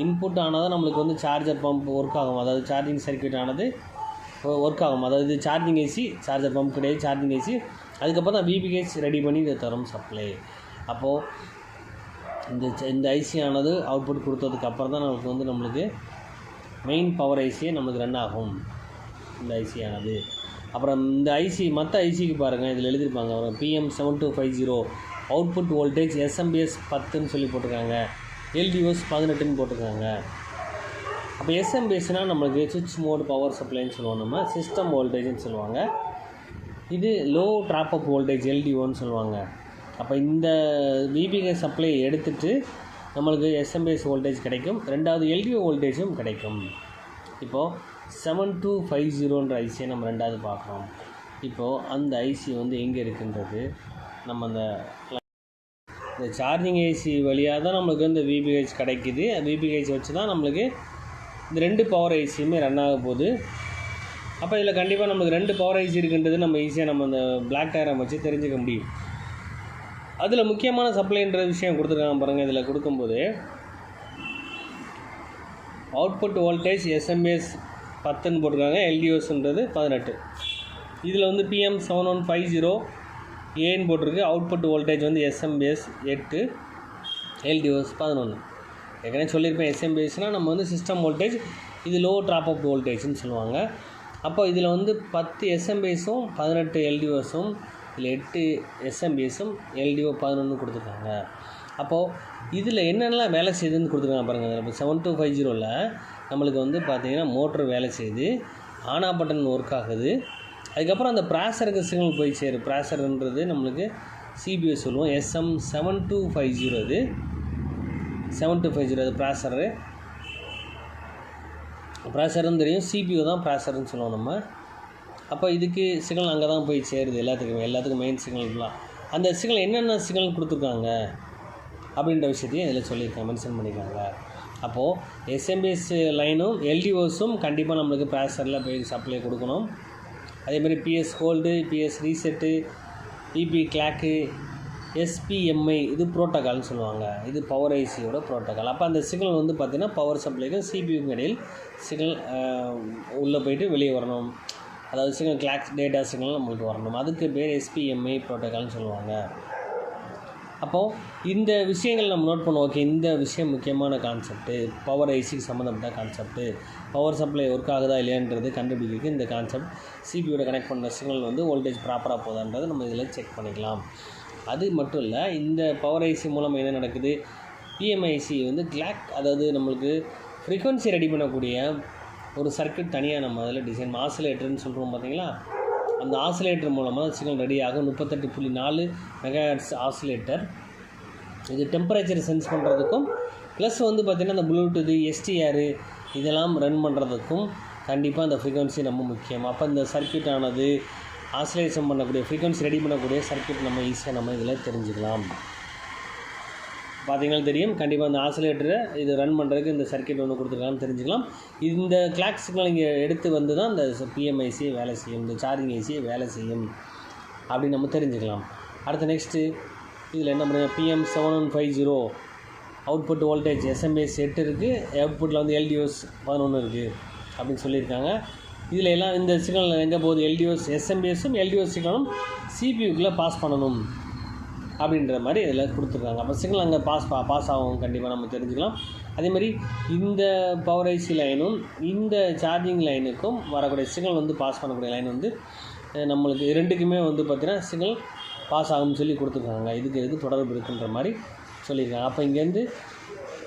இன்புட் ஆனால் தான் நம்மளுக்கு வந்து சார்ஜர் பம்ப் ஒர்க் ஆகும். அதாவது சார்ஜிங் சர்க்கியூட் ஆனது ஒர்க் ஆகும். அதாவது சார்ஜிங் ஐசி, சார்ஜர் பம்ப் கிடையாது, சார்ஜிங் ஐசி. அதுக்கப்புறம் தான் விபிகேஸ் ரெடி பண்ணி இதை தரும் சப்ளை. அப்போது இந்த ஐசி ஆனது அவுட்புட் கொடுத்ததுக்கப்புறம் தான் நம்மளுக்கு மெயின் பவர் ஐசியே நம்மளுக்கு ரன் ஆகும் இந்த ஐசி ஆனது. அப்புறம் இந்த ஐசி மற்ற ஐசிக்கு பாருங்கள், இதில் எழுதியிருப்பாங்க PM7250 அவுட்புட் வோல்டேஜ் SMBS 10ன்னு சொல்லி போட்டிருக்காங்க, LDOs 18ன்னு போட்டிருக்காங்க. அப்போ SMBSனால் நம்மளுக்கு சுவிட்ச் மோட் பவர் சப்ளைன்னு சொல்லுவோம், நம்ம சிஸ்டம் வோல்டேஜ்னு சொல்லுவாங்க. இது லோ ட்ராப் அப் வோல்டேஜ் LDOன்னு சொல்லுவாங்க. அப்போ இந்த விபிகே சப்ளை எடுத்துகிட்டு நம்மளுக்கு SMBS வோல்டேஜ் கிடைக்கும், ரெண்டாவது LDO வோல்டேஜும் கிடைக்கும். இப்போது 7250ன்ற ஐசியை நம்ம ரெண்டாவது பார்க்குறோம். இப்போது அந்த ஐசி வந்து எங்கே இருக்குன்றது நம்ம இந்த சார்ஜிங் ஐசி வழியாக தான் நம்மளுக்கு இந்த விபிஹெச் கிடைக்கிது. விபிஹெச் வச்சு தான் நம்மளுக்கு இந்த 2 பவர் ஐசியுமே ரன் ஆக போகுது. அப்போ இதில் கண்டிப்பாக நம்மளுக்கு 2 பவர் ஐசி இருக்குன்றது நம்ம ஈஸியாக நம்ம அந்த பிளாக் டயக்ராம் வச்சு தெரிஞ்சுக்க முடியும். அதில் முக்கியமான சப்ளைன்ற விஷயம் கொடுத்துருக்காங்க பாருங்கள். இதில் கொடுக்கும்போது அவுட்புட் வோல்டேஜ் SMBS 10ன்னு போட்டிருக்காங்க, LDOஸ்ன்றது 18. இதில் வந்து PM7150 ஏன்னு போட்டிருக்கு. அவுட்புட் வோல்டேஜ் வந்து SMBS 8, LDOs 11. ஏற்கனவே சொல்லியிருப்பேன், SMBSனால் நம்ம வந்து சிஸ்டம் வோல்டேஜ், இது லோ ட்ராப் அப் வோல்டேஜ்னு சொல்லுவாங்க. அப்போ இதில் வந்து 10 SMBSும் 18 LDOஸும், இதில் 8 SMBSும் LDO 11 கொடுத்துருக்காங்க. அப்போது இதில் என்னென்னலாம் வேலை செய்யுதுன்னு கொடுத்துருக்காங்க பாருங்கள். இப்போ 7250ல் நம்மளுக்கு வந்து பார்த்திங்கன்னா மோட்ரு வேலை செய்யுது, ஆனா பட்டன் ஒர்க் ஆகுது. அதுக்கப்புறம் அந்த ப்ராசருக்கு சிக்னல் போய் சேரும். ப்ராசர்ன்றது நம்மளுக்கு CPU சொல்லுவோம், SM7250. அது 7250 அது ப்ராசருன்னு தெரியும், CPU தான் ப்ராசர்னு சொல்லுவோம் நம்ம. அப்போ இதுக்கு சிக்னல் அங்கே தான் போய் சேருது எல்லாத்துக்கும் மெயின் சிக்னல்லாம். அந்த சிக்னல் என்னென்ன சிக்னல் கொடுத்துருக்காங்க அப்படின்ற விஷயத்தையும் இதில் சொல்லியிருக்காங்க, மென்ஷன் பண்ணியிருக்காங்க. அப்போது SMBS லைனும் LDOஸும் கண்டிப்பாக நம்மளுக்கு ப்ராசரில் போய் சப்ளை கொடுக்கணும். அதேமாதிரி PS hold, PS reset, EP clock, SPMI இது ப்ரோட்டோக்கால்னு சொல்லுவாங்க. இது பவர் ஐசியோட ப்ரோட்டோக்கால். அப்போ அந்த சிக்னல் வந்து பார்த்திங்கன்னா பவர் சப்ளைக்கும் CPUக்கும் இடையில் சிக்னல் உள்ளே போயிட்டு வெளியே வரணும். அதாவது சிக்னல் கிளாக் டேட்டா சிக்னல் நம்மளுக்கு வரணும். அதுக்கு பேர் SPMI ப்ரோட்டோக்கால்னு சொல்லுவாங்க. அப்போது இந்த விஷயங்கள் நம்ம நோட் பண்ணுவோம். ஓகே, இந்த விஷயம் முக்கியமான கான்செப்ட்டு, பவர் ஐசிக்கு சம்மந்தப்பட்ட கான்செப்ட்டு. பவர் சப்ளை ஒர்க் ஆகுதா இல்லையான்றது கண்டுபிடிக்கிறதுக்கு இந்த கான்செப்ட், சிபியோட கனெக்ட் பண்ணுற சிக்னல் வந்து வோல்டேஜ் ப்ராப்பராக போதான்றது நம்ம இதில் செக் பண்ணிக்கலாம். அது மட்டும் இல்லை, இந்த பவர் ஐசி மூலம் என்ன நடக்குது, PMIC வந்து கிளாக், அதாவது நம்மளுக்கு ஃப்ரீக்வன்சி ரெடி பண்ணக்கூடிய ஒரு சர்க்கியூட் தனியாக நம்ம அதில் டிசைன், ஆசிலேட்டர்னு சொல்கிறோம் பார்த்தீங்களா. அந்த ஆசிலேட்டர் மூலமாக சிக்னல் ரெடி ஆகும். 38.4 MHz ஆசிலேட்டர். இது டெம்பரேச்சர் சென்ஸ் பண்ணுறதுக்கும் ப்ளஸ் வந்து பார்த்திங்கன்னா அந்த ப்ளூடூத்து எஸ்டிஆர் இதெல்லாம் ரன் பண்ணுறதுக்கும் கண்டிப்பாக அந்த ஃப்ரீக்வன்சி ரொம்ப முக்கியம். அப்போ இந்த சர்க்யூட் ஆனது ஆசிலேஷன் பண்ணக்கூடிய ஃப்ரீக்வன்சி ரெடி பண்ணக்கூடிய சர்க்யூட் நம்ம ஈஸியாக நம்ம இதில் தெரிஞ்சுக்கலாம். பார்த்தீங்கன்னா தெரியும், கண்டிப்பாக இந்த ஆசிலேட்டரை இது ரன் பண்ணுறதுக்கு இந்த சர்க்யூட் ஒன்று கொடுத்துருக்கான்னு தெரிஞ்சுக்கலாம். இந்த கிளாக் சிக்னல் இங்கே எடுத்து வந்து தான் இந்த பிஎம்ஐசி வேலை செய்யும், இந்த சார்ஜிங் ஐசி வேலை செய்யும் அப்படின்னு நம்ம தெரிஞ்சுக்கலாம். அடுத்து நெக்ஸ்ட்டு இதில் என்ன பண்ணுங்க, PM7150 அவுட்புட் வோல்டேஜ் எஸ்எம்பிஎஸ் 8 இருக்குது, அவுட்புட்டில் வந்து LDOs 11 இருக்குது அப்படின்னு சொல்லியிருக்காங்க. இதில் எல்லாம் இந்த சிக்னல் எங்கே போகுது, LDOs எஸ்எம்பிஎஸும் LDOs சிக்னலும் சிபியூக்குள்ளே பாஸ் பண்ணணும் அப்படின்ற மாதிரி இதில் கொடுத்துருக்காங்க. அப்போ சிக்னல் அங்கே பாஸ் ஆகும் கண்டிப்பாக நம்ம தெரிஞ்சுக்கலாம். அதேமாதிரி இந்த பவர் ஐசி லைனும் இந்த சார்ஜிங் லைனுக்கும் வரக்கூடிய சிக்னல் வந்து பாஸ் பண்ணக்கூடிய லைன் வந்து நம்மளுக்கு ரெண்டுக்குமே வந்து பார்த்திங்கன்னா சிக்னல் பாஸ் ஆகும்னு சொல்லி கொடுத்துருக்காங்க. இதுக்கு தொடர்பு இருக்குன்ற மாதிரி சொல்லியிருக்காங்க. அப்போ இங்கேருந்து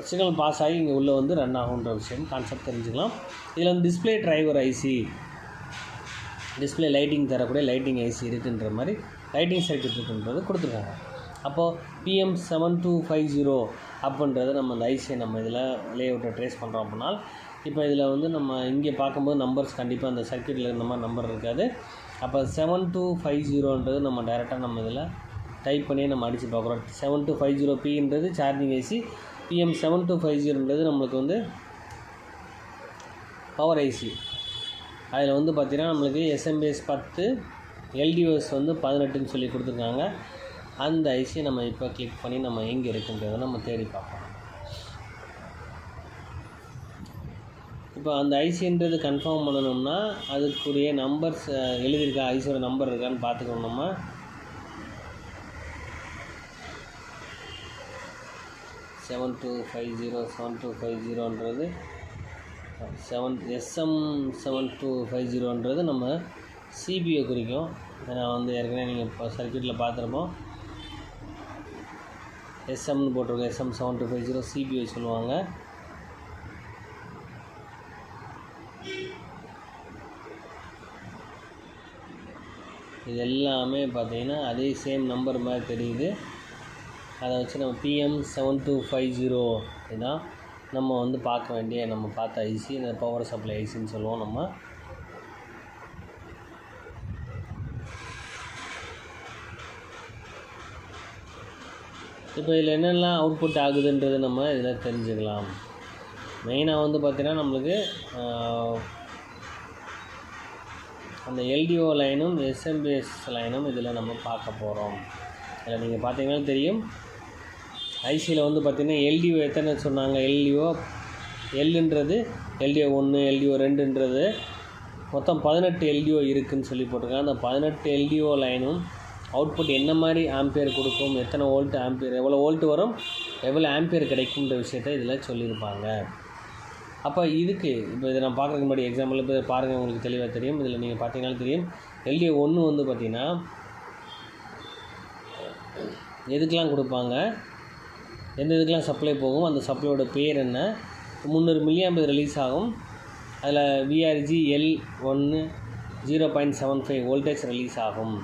சிக்னல் பாஸ் ஆகி இங்கே உள்ளே வந்து ரன் ஆகுன்ற விஷயம் கான்செப்ட் தெரிஞ்சுக்கலாம். இதில் வந்து display driver IC, display lighting தரக்கூடிய லைட்டிங் ஐசி இருக்குன்ற மாதிரி லைட்டிங் சர்க்யூட் இருக்குன்றது கொடுத்துருக்காங்க. அப்போது PM7250 அப்படின்றது நம்ம இந்த ஐசியை நம்ம இதில் லேஅவுட்டை ட்ரேஸ் பண்ணுறோம் அப்படின்னா, இப்போ இதில் வந்து நம்ம இங்கே பார்க்கும்போது நம்பர்ஸ் கண்டிப்பாக அந்த சர்க்யூட்டில் இருந்த மாதிரி நம்பர் இருக்காது. அப்போ 7250ன்றது நம்ம டைரெக்டாக நம்ம இதில் டைப் பண்ணி நம்ம அடித்து பார்க்குறோம். 7250Pன்றது சார்ஜிங் ஐசி, PM7250ன்றது நம்மளுக்கு வந்து பவர் ஐசி. அதில் வந்து பார்த்திங்கன்னா நம்மளுக்கு எஸ்எம்பிஎஸ் 10 LDOs வந்து 18ன்னு சொல்லி கொடுத்துருக்காங்க. அந்த ஐசியை நம்ம இப்போ கிளிக் பண்ணி நம்ம எங்கே இருக்குன்றதை நம்ம தேடி பார்ப்போம். இப்போ அந்த ஐசின்றது கன்ஃபார்ம் பண்ணணும்னா அதுக்குரிய நம்பர்ஸ் எழுதியிருக்கா, ஐசியோட நம்பர் இருக்கான்னு பார்த்துக்கணும். நம்ம செவன் டூ ஃபைவ் ஜீரோன்றது SM7250ன்றது நம்ம சிபியை குறிக்கும். நான் வந்து ஏற்கனவே நீங்கள் இப்போ சர்க்யூட்டில் பார்த்துருப்போம், எஸ்எம்னு போட்டிருக்கோம். SM7250 சிபிஐ சொல்லுவாங்க. இது எல்லாமே பார்த்தீங்கன்னா அதே சேம் நம்பர் மாதிரி தெரியுது. அதை வச்சு நம்ம PM7250 இதுதான் நம்ம வந்து பார்க்க வேண்டிய நம்ம பார்த்த ஐசி, இந்த பவர் சப்ளை ஐசின்னு சொல்லுவோம் நம்ம. இப்போ இதில் என்னெல்லாம் அவுட்புட் ஆகுதுன்றது நம்ம இதில் தெரிஞ்சுக்கலாம். மெயினாக வந்து பார்த்திங்கன்னா நம்மளுக்கு அந்த LDO லைனும் எஸ்எம்பிஎஸ் லைனும் இதில் நம்ம பார்க்க போகிறோம். இதில் நீங்கள் பார்த்தீங்கன்னா தெரியும், ஐசியில் வந்து பார்த்திங்கன்னா LDO எத்தனை சொன்னாங்க, LDO Lன்றது LDO 1 LDO 2ன்றது மொத்தம் 18 LDO இருக்குதுன்னு சொல்லி போட்டிருக்காங்க. அந்த 18 LDO லைனும் அவுட்புட் என்ன மாதிரி ஆம்பியர் கொடுக்கும், எத்தனை வோல்ட் ஆம்பியர், எவ்வளோ வோல்ட் வரும், எவ்வளோ ஆம்பியர் கிடைக்கும்ன்ற விஷயத்தை இதில் சொல்லியிருப்பாங்க. அப்போ இதுக்கு இப்போ இதை நான் பார்க்குறதுக்கு முன்னாடி எக்ஸாம்பிள் இப்போ பாருங்கள், உங்களுக்கு தெளிவாக தெரியும். இதில் நீங்கள் பார்த்தீங்கன்னா தெரியும், LDO 1 வந்து பார்த்திங்கன்னா எதுக்கெலாம் கொடுப்பாங்க, எந்த இதுக்கெலாம் சப்ளை போகும், அந்த சப்ளையோட பேர் என்ன, 300 mA ரிலீஸ் ஆகும். அதில் VRG L1 0.75 வோல்டேஜ் ரிலீஸ் ஆகும்.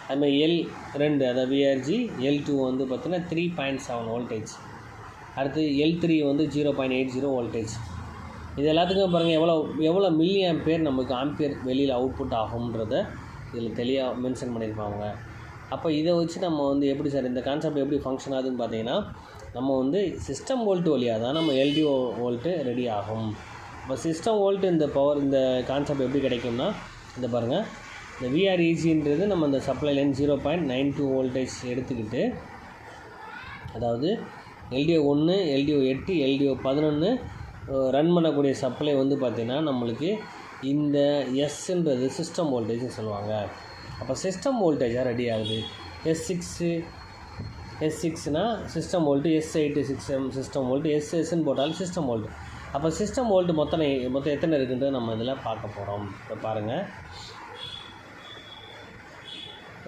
அதுமாதிரி L2 அதாவது VRG L2 வந்து பார்த்திங்கன்னா 3.7 வோல்டேஜ். அடுத்து L3 வந்து 0.80 வோல்டேஜ். இது எல்லாத்துக்கும் பாருங்கள் எவ்வளோ மில்லி ஆம்பியர் நமக்கு ஆம்பியர் வெளியில் அவுட்புட் ஆகும்ன்றதை இதில் தெளிவாக மென்ஷன் பண்ணியிருப்பாங்க. அப்போ இதை வச்சு நம்ம வந்து எப்படி சார் இந்த கான்செப்ட் எப்படி ஃபங்க்ஷன் ஆகுதுன்னு பார்த்தீங்கன்னா, நம்ம வந்து சிஸ்டம் வோல்ட் வழியாக தான் நம்ம LDO வோல்ட்டு ரெடி ஆகும். இப்போ சிஸ்டம் வோல்ட் இந்த பவர் இந்த கான்செப்ட் எப்படி கிடைக்கும்னா, இந்த பாருங்கள், இந்த VREGன்றது நம்ம இந்த சப்ளை லைன் 0.92 வோல்டேஜ் எடுத்துக்கிட்டு, அதாவது LDO 1 LDO 8 LDO 11 ரன் பண்ணக்கூடிய சப்ளை வந்து பார்த்திங்கன்னா நம்மளுக்கு இந்த எஸ்ன்றது சிஸ்டம் வோல்டேஜ்னு சொல்லுவாங்க. அப்போ சிஸ்டம் வோல்டேஜாக ரெடி ஆகுது. S6னா system volt, S8 system volt, SSன்னு போட்டாலும் சிஸ்டம் வோல்ட்டு. அப்போ சிஸ்டம் வோல்ட்டு மொத்தம் எத்தனை இருக்குன்றது நம்ம இதில் பார்க்க போகிறோம். இப்போ பாருங்கள்,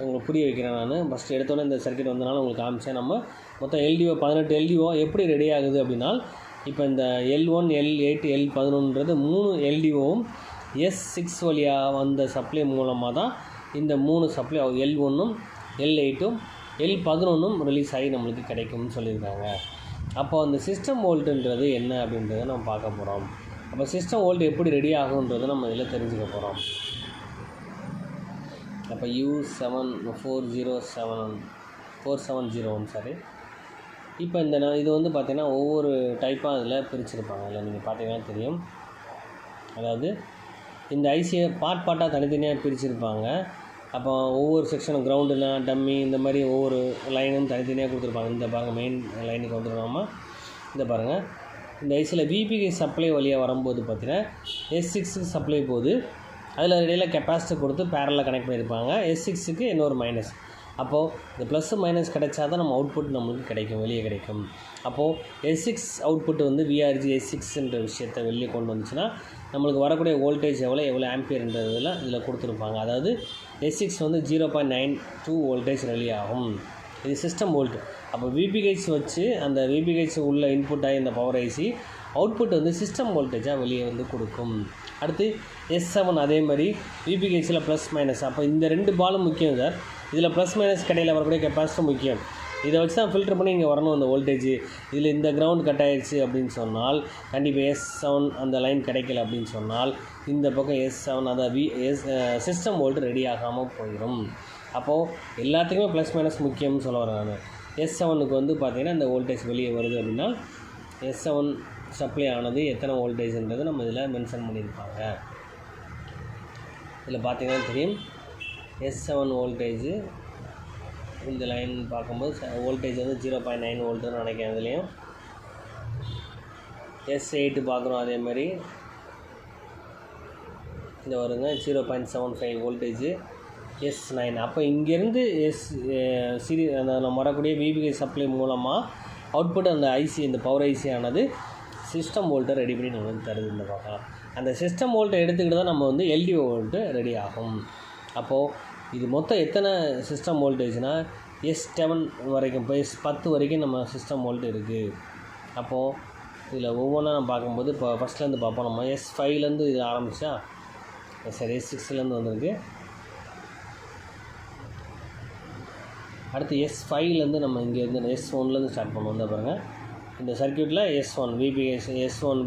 உங்களுக்கு புரிய வைக்கிறேன். நான் ஃபஸ்ட்டு எடுத்தோன்னே இந்த சர்க்யூட் வந்தனால உங்களுக்கு காமிச்சேன். நம்ம மொத்தம் LDO 18 LDO எப்படி ரெடி ஆகுது அப்படின்னா, இப்போ இந்த L1 L8 L11ன்றது 3 LDOவும் S6 வழியாக வந்த சப்ளை மூலமாக தான் இந்த 3 சப்ளை L1ம் L8ம் L11ம் ரிலீஸ் ஆகி நம்மளுக்கு கிடைக்கும்னு சொல்லியிருக்காங்க. அப்போ அந்த சிஸ்டம் வோல்ட்டுன்றது என்ன அப்படின்றத நம்ம பார்க்க போகிறோம். அப்போ சிஸ்டம் வோல்ட் எப்படி ரெடி ஆகுன்றதை நம்ம இதில் தெரிஞ்சுக்க போகிறோம். அப்போ U74074701 சாரி. இப்போ இது வந்து பார்த்திங்கன்னா ஒவ்வொரு டைப்பாக அதில் பிரிச்சுருப்பாங்க. இல்லை நீங்கள் பார்த்தீங்கன்னா தெரியும். அதாவது இந்த ஐசியை பார்ட்டாக தனித்தனியாக பிரிச்சுருப்பாங்க. அப்போ ஒவ்வொரு செக்ஷனும் கிரவுண்டுனா டம்மி இந்த மாதிரி ஒவ்வொரு லைனும் தனித்தனியாக கொடுத்துருப்பாங்க. இந்த பாருங்கள் மெயின் லைனுக்கு வந்துருக்காமல் இந்த பாருங்கள் இந்த ஐசியில் விபிகே சப்ளை வழியாக வரும்போது பார்த்தீங்கன்னா S6க்கு சப்ளை போகுது. அதில் இடையில் கெப்பாசிட்டி கொடுத்து பேரலில் கனெக்ட் பண்ணியிருப்பாங்க. S6க்கு இன்னொரு மைனஸ். அப்போது இந்த ப்ளஸ் மைனஸ் கிடைச்சா தான் நம்ம அவுட்புட் நம்மளுக்கு கிடைக்கும், வெளியே கிடைக்கும். அப்போது S6 அவுட்புட் வந்து VRG S6ன்ற விஷயத்தை வெளியே கொண்டு வந்துச்சுன்னா நம்மளுக்கு வரக்கூடிய வோல்டேஜ் எவ்வளோ ஆம்பியர்ன்றதில் இதில் கொடுத்துருப்பாங்க. அதாவது S6 வந்து 0.92 வோல்டேஜ் ரெலி ஆகும். இது சிஸ்டம் வோல்ட். அப்போ VPH வச்சு அந்த VPH உள்ள இன்புட் ஆகி இந்த பவர் ஐசி அவுட்புட் வந்து சிஸ்டம் வோல்டேஜாக வெளியே வந்து கொடுக்கும். அடுத்து S7 அதே மாதிரி VPHயில் ப்ளஸ் மைனஸ். அப்போ இந்த 2 பாலும் முக்கியம் சார். இதில் ப்ளஸ் மைனஸ் கடையில் வரக்கூடிய கெப்பாசிட்டி முக்கியம். இதை வச்சு தான் ஃபில்டர் பண்ணி இங்கே வரணும் அந்த வோல்டேஜ். இதில் இந்த கிரவுண்ட் கட் ஆகிடுச்சு அப்படின்னு சொன்னால் கண்டிப்பாக S7 அந்த லைன் கிடைக்கல அப்படின்னு சொன்னால் இந்த பக்கம் S7 அதை சிஸ்டம் வோல்ட் ரெடி ஆகாமல் போயிடும். அப்போது எல்லாத்துக்குமே ப்ளஸ் மைனஸ் முக்கியம்னு சொல்ல வரேன் நான். S7க்கு வந்து பார்த்திங்கன்னா இந்த வோல்டேஜ் வெளியே வருது அப்படின்னா S7 சப்ளை ஆனது எத்தனை வோல்டேஜ்ன்றது நம்ம இதில் மென்ஷன் பண்ணியிருப்பாங்க. இதில் பார்த்திங்கன்னா தெரியும் S7 வோல்டேஜ் இந்த லைன் பார்க்கும்போது வோல்டேஜ் வந்து 0.9 வோல்ட்டுன்னு நினைக்கிறேன். இதுலேயும் S8 பார்க்குறோம் அதே மாதிரி இந்த வருங்க 0.75 வோல்டேஜ் S9. அப்போ இங்கேருந்து அந்த நம்ம வரக்கூடிய VPH சப்ளை மூலமாக அவுட்புட் அந்த ஐசி இந்த பவர் ஐசி ஆனது சிஸ்டம் வோல்ட்டை ரெடி பண்ணி நம்மளுக்கு தருது. இந்த பார்க்கலாம் அந்த சிஸ்டம் வோல்ட்டை எடுத்துக்கிட்டு தான் நம்ம வந்து LDO வோல்ட்டு ரெடி ஆகும். அப்போது இது மொத்தம் எத்தனை சிஸ்டம் வோல்டேஜ்னால் S7 வரைக்கும் இப்போ S10 வரைக்கும் நம்ம சிஸ்டம் வோல்ட் இருக்குது. அப்போது இதில் ஒவ்வொன்றா நம்ம பார்க்கும்போது இப்போ ஃபஸ்ட்லேருந்து பார்ப்போம். நம்ம S5லேருந்து இது ஆரம்பித்தா சரி S6லேருந்து வந்திருக்கு. அடுத்து S5லேருந்து நம்ம இங்கேருந்து S1லேருந்து ஸ்டார்ட் பண்ணுவோம். இந்த பாருங்கள் இந்த சர்க்யூட்டில் S1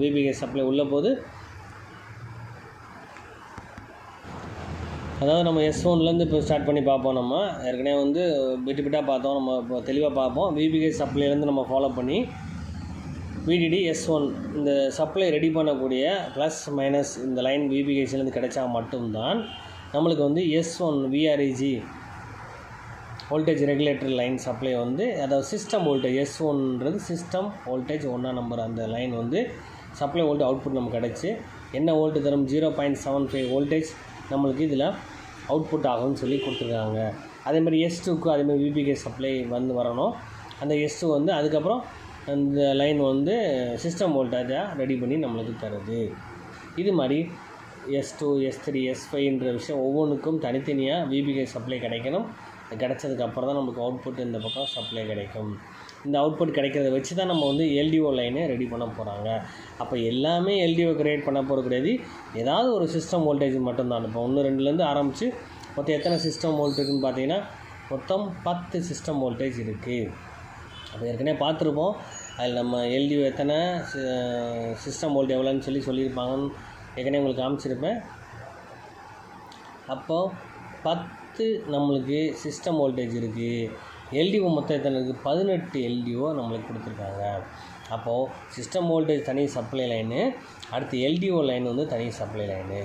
VPH சப்ளை உள்ள போது அதாவது நம்ம S1லேருந்து இப்போ ஸ்டார்ட் பண்ணி பார்ப்போம். நம்ம ஏற்கனவே வந்து பிட்டாக பார்த்தோம். நம்ம இப்போ தெளிவாக பார்ப்போம். VPH சப்ளைலேருந்து நம்ம ஃபாலோ பண்ணி VDD S1 இந்த சப்ளை ரெடி பண்ணக்கூடிய ப்ளஸ் மைனஸ் இந்த லைன் VPHலேருந்து கிடைச்சா மட்டும்தான் நம்மளுக்கு வந்து S1 VREG voltage regulator line supply வந்து அதாவது சிஸ்டம் வோல்டேஜ் S1ன்றது சிஸ்டம் வோல்டேஜ் 1ஆம் நம்பர் அந்த லைன் வந்து சப்ளை வோல்ட் அவுட்புட் நமக்கு கிடச்சி என்ன வோல்ட் தரும் 0.75 வோல்டேஜ் நம்மளுக்கு இதில் அவுட்புட் ஆகும்னு சொல்லி கொடுத்துருக்காங்க. அதேமாதிரி S2க்கு அதேமாதிரி VPH சப்ளை வந்து வரணும். அந்த S2 வந்து அதுக்கப்புறம் அந்த லைன் வந்து சிஸ்டம் வோல்டேஜாக ரெடி பண்ணி நம்மளுக்கு தருது. இது மாதிரி S2 S3 S5ன்ற விஷயம் ஒவ்வொன்றுக்கும் தனித்தனியாக VPH சப்ளை கிடைக்கணும். கிடச்சதுக்கப்புறம் தான் நமக்கு அவுட்புட் இந்த பக்கம் சப்ளை கிடைக்கும். இந்த அவுட்புட் கிடைக்கிறத வச்சு தான் நம்ம வந்து LDO லைனை ரெடி பண்ண போகிறாங்க. அப்போ எல்லாமே LDO கிரியேட் பண்ண போகிறது கிடையாது. ஏதாவது ஒரு சிஸ்டம் வோல்டேஜ் மட்டும்தான். இப்போ 1 2லேருந்து ஆரம்பித்து மொத்தம் எத்தனை சிஸ்டம் வோல்ட் இருக்குதுன்னு பார்த்தீங்கன்னா மொத்தம் 10 சிஸ்டம் வோல்டேஜ் இருக்குது. அப்போ ஏற்கனவே பார்த்துருப்போம். அதில் நம்ம LDO எத்தனை சிஸ்டம் வோல்ட் எவ்வளோன்னு சொல்லியிருப்பாங்கன்னு ஏற்கனவே உங்களுக்கு காமிச்சிருப்பேன். அப்போது 10 நம்மளுக்கு சிஸ்டம் வோல்டேஜ் இருக்குது. LDO மொத்தம் எத்தனை இருக்குது 18 LDO நம்மளுக்கு கொடுத்துருக்காங்க. அப்போது சிஸ்டம் வோல்டேஜ் தனி சப்ளை லைனு, அடுத்து LDO லைன் வந்து தனி சப்ளை லைனு.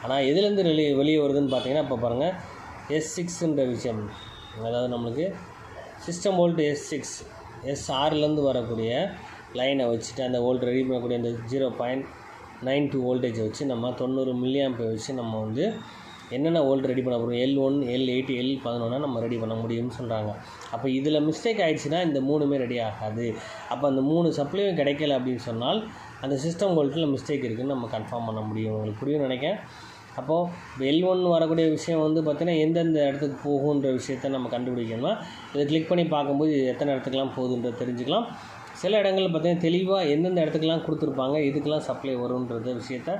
ஆனால் எதுலேருந்து வெளியே வருதுன்னு பார்த்தீங்கன்னா இப்போ பாருங்கள் S6ன்ற விஷயம். அதாவது நம்மளுக்கு சிஸ்டம் வோல்ட் S6 S6லேருந்து வரக்கூடிய லைனை வச்சுட்டு அந்த வோல்ட் ரெடி பண்ணக்கூடிய அந்த 0.92 வோல்டேஜை வச்சு நம்ம 90 மில்லியாம்பை வச்சு நம்ம வந்து என்னென்ன வோல்ட் ரெடி பண்ண போகிறோம் L1 L8 L11 நம்ம ரெடி பண்ண முடியும்னு சொல்கிறாங்க. அப்போ இதில் மிஸ்டேக் ஆகிடுச்சுன்னா இந்த 3மே ரெடி ஆகாது. அப்போ அந்த 3 சப்ளையும் கிடைக்கல அப்படின்னு சொன்னால் அந்த சிஸ்டம் வோல்ட்டில் மிஸ்டேக் இருக்குதுன்னு நம்ம கன்ஃபார்ம் பண்ண முடியும். உங்களுக்கு புரியும்னு நினைக்கிறேன். அப்போது இப்போ L1 வரக்கூடிய விஷயம் வந்து பார்த்திங்கன்னா எந்தெந்த இடத்துக்கு போகுன்ற விஷயத்த நம்ம கண்டுபிடிக்கணும்னா இதை கிளிக் பண்ணி பார்க்கும்போது எத்தனை இடத்துக்குலாம் போகுதுன்றது தெரிஞ்சுக்கலாம். சில இடங்களில் பார்த்திங்கன்னா தெளிவாக எந்தெந்த இடத்துக்குலாம் கொடுத்துருப்பாங்க இதுக்கெலாம் சப்ளை வரும்ன்றத விஷயத்த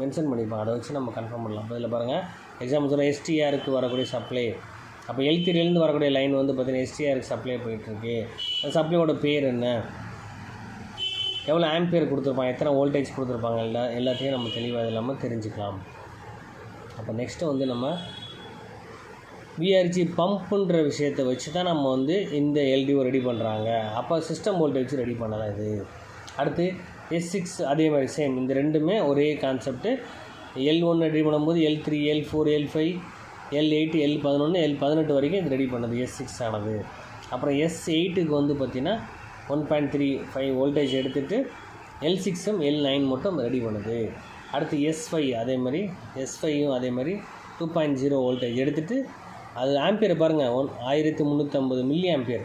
மென்ஷன் பண்ணியிருப்பாங்க. அதை வச்சு நம்ம கன்ஃபார்ம் பண்ணலாம். இப்போ இதில் பாருங்கள் எக்ஸாம்பிள் சொல்ல STRக்கு வரக்கூடிய சப்ளை. அப்போ L3லேருந்து வரக்கூடிய லைன் வந்து பார்த்திங்கன்னா STRக்கு சப்ளை போயிட்டுருக்கு. அந்த சப்ளையோட பேர் என்ன எவ்வளோ ஆம்பியர் கொடுத்துருப்பாங்க, எத்தனை வோல்டேஜ் கொடுத்துருப்பாங்க, எல்லாத்தையும் நம்ம தெளிவாக இல்லாமல் தெரிஞ்சுக்கலாம். அப்போ நெக்ஸ்ட்டு வந்து நம்ம விஆர்ஜி பம்புன்ற விஷயத்தை வச்சு தான் நம்ம வந்து இந்த எல்டிஓ ரெடி பண்ணுறாங்க. அப்போ சிஸ்டம் வோல்டேஜ் ரெடி பண்ணலாம் இது. அடுத்து S6 அதே மாதிரி சேம், இந்த ரெண்டுமே ஒரே கான்செப்ட்டு. L1 ரெடி பண்ணும்போது L3, L4, L5, L8, L11, L18 வரைக்கும் இது ரெடி பண்ணது S6 ஆனது. அப்புறம் S8க்கு வந்து பார்த்திங்கன்னா 1.35 வோல்டேஜ் எடுத்துகிட்டு L6ம் L9 மட்டும் ரெடி பண்ணுது. அடுத்து S5 அதே மாதிரி, S5யும் அதே மாதிரி 2.0 வோல்டேஜ் எடுத்துகிட்டு அது ஆம்பியர் பாருங்கள் 1350 மில்லி ஆம்பியர்,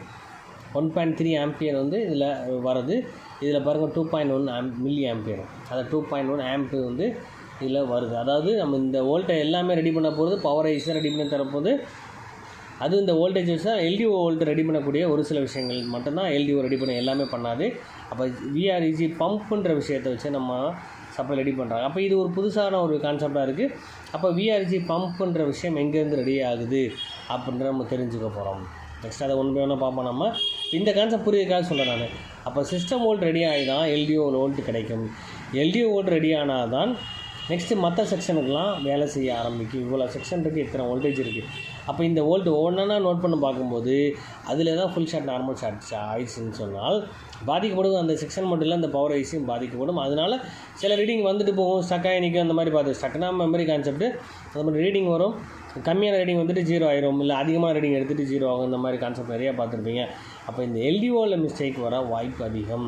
1.3 ஆம்பியர் வந்து இதில் வருது. இதில் பாருங்கள் 2.1 மில்லி ஆம்பியர், அதை 2.1 ஆம்பு வந்து இதில் வருது. அதாவது நம்ம இந்த வோல்டேஜ் எல்லாமே ரெடி பண்ண போகிறது பவர் ஐஸ் தான் ரெடி பண்ணி தரப்போகுது. அது இந்த வோல்டேஜ் வச்சு தான் எல்டிஓ வோல்ட் ரெடி பண்ணக்கூடிய ஒரு சில விஷயங்கள் மட்டும்தான் எல்டிஓ ரெடி பண்ண எல்லாமே பண்ணாது. அப்போ விஆர்இஜி பம்புன்ற விஷயத்தை வச்சு நம்ம சப்ளை ரெடி பண்ணுறாங்க. அப்போ இது ஒரு புதுசான ஒரு கான்செப்டாக இருக்குது. அப்போ விஆர்ஜி பம்புன்ற விஷயம் எங்கேருந்து ரெடி ஆகுது அப்படின்ற நம்ம தெரிஞ்சுக்க போகிறோம். நெக்ஸ்ட் அதை ஒன்று ஒன்று பார்ப்போம். நம்ம இந்த கான்செப்ட் புரியக்காக சொல்கிறேன் நான். அப்போ சிஸ்டம் வோல்ட் ரெடி ஆகி தான் எல்டிஓ வோல்ட் கிடைக்கும். எல்டிஓ வோல்ட் ரெடி ஆனால் தான் நெக்ஸ்ட்டு மற்ற செக்ஷனுக்கெலாம் வேலை செய்ய ஆரம்பிக்கும். இவ்வளோ செக்ஷன் இருக்குது, இத்தனை வோல்டேஜ் இருக்குது. அப்போ இந்த வோல்ட் ஒவ்வொன்றா நோட் பண்ணி பார்க்கும்போது அதில் தான் ஃபுல் ஷார்ட் நார்மல் ஷார்ட் ஆயிடுச்சுன்னு சொன்னால் பாதிக்கப்படும். அந்த செக்ஷன் மட்டும் இல்லை, அந்த பவர் ஐஸையும் பாதிக்கப்படும். அதனால் சில ரீடிங் வந்துட்டு போகும், ஸ்டக்காக நிற்கும். அந்த மாதிரி பார்த்து ஸ்டக்னா மெமரி கான்செப்ட்டு அந்த மாதிரி ரீடிங் வரும். கம்மியான ரீடிங் வந்துட்டு 0 ஆயிரும், இல்லை அதிகமான ரீடிங் எடுத்துகிட்டு 0 ஆகும். இந்த மாதிரி கான்செப்ட் நிறையா பார்த்துருப்பீங்க. அப்போ இந்த எல்டிஓவில் மிஸ்டேக் வர வாய்ப்பு அதிகம்.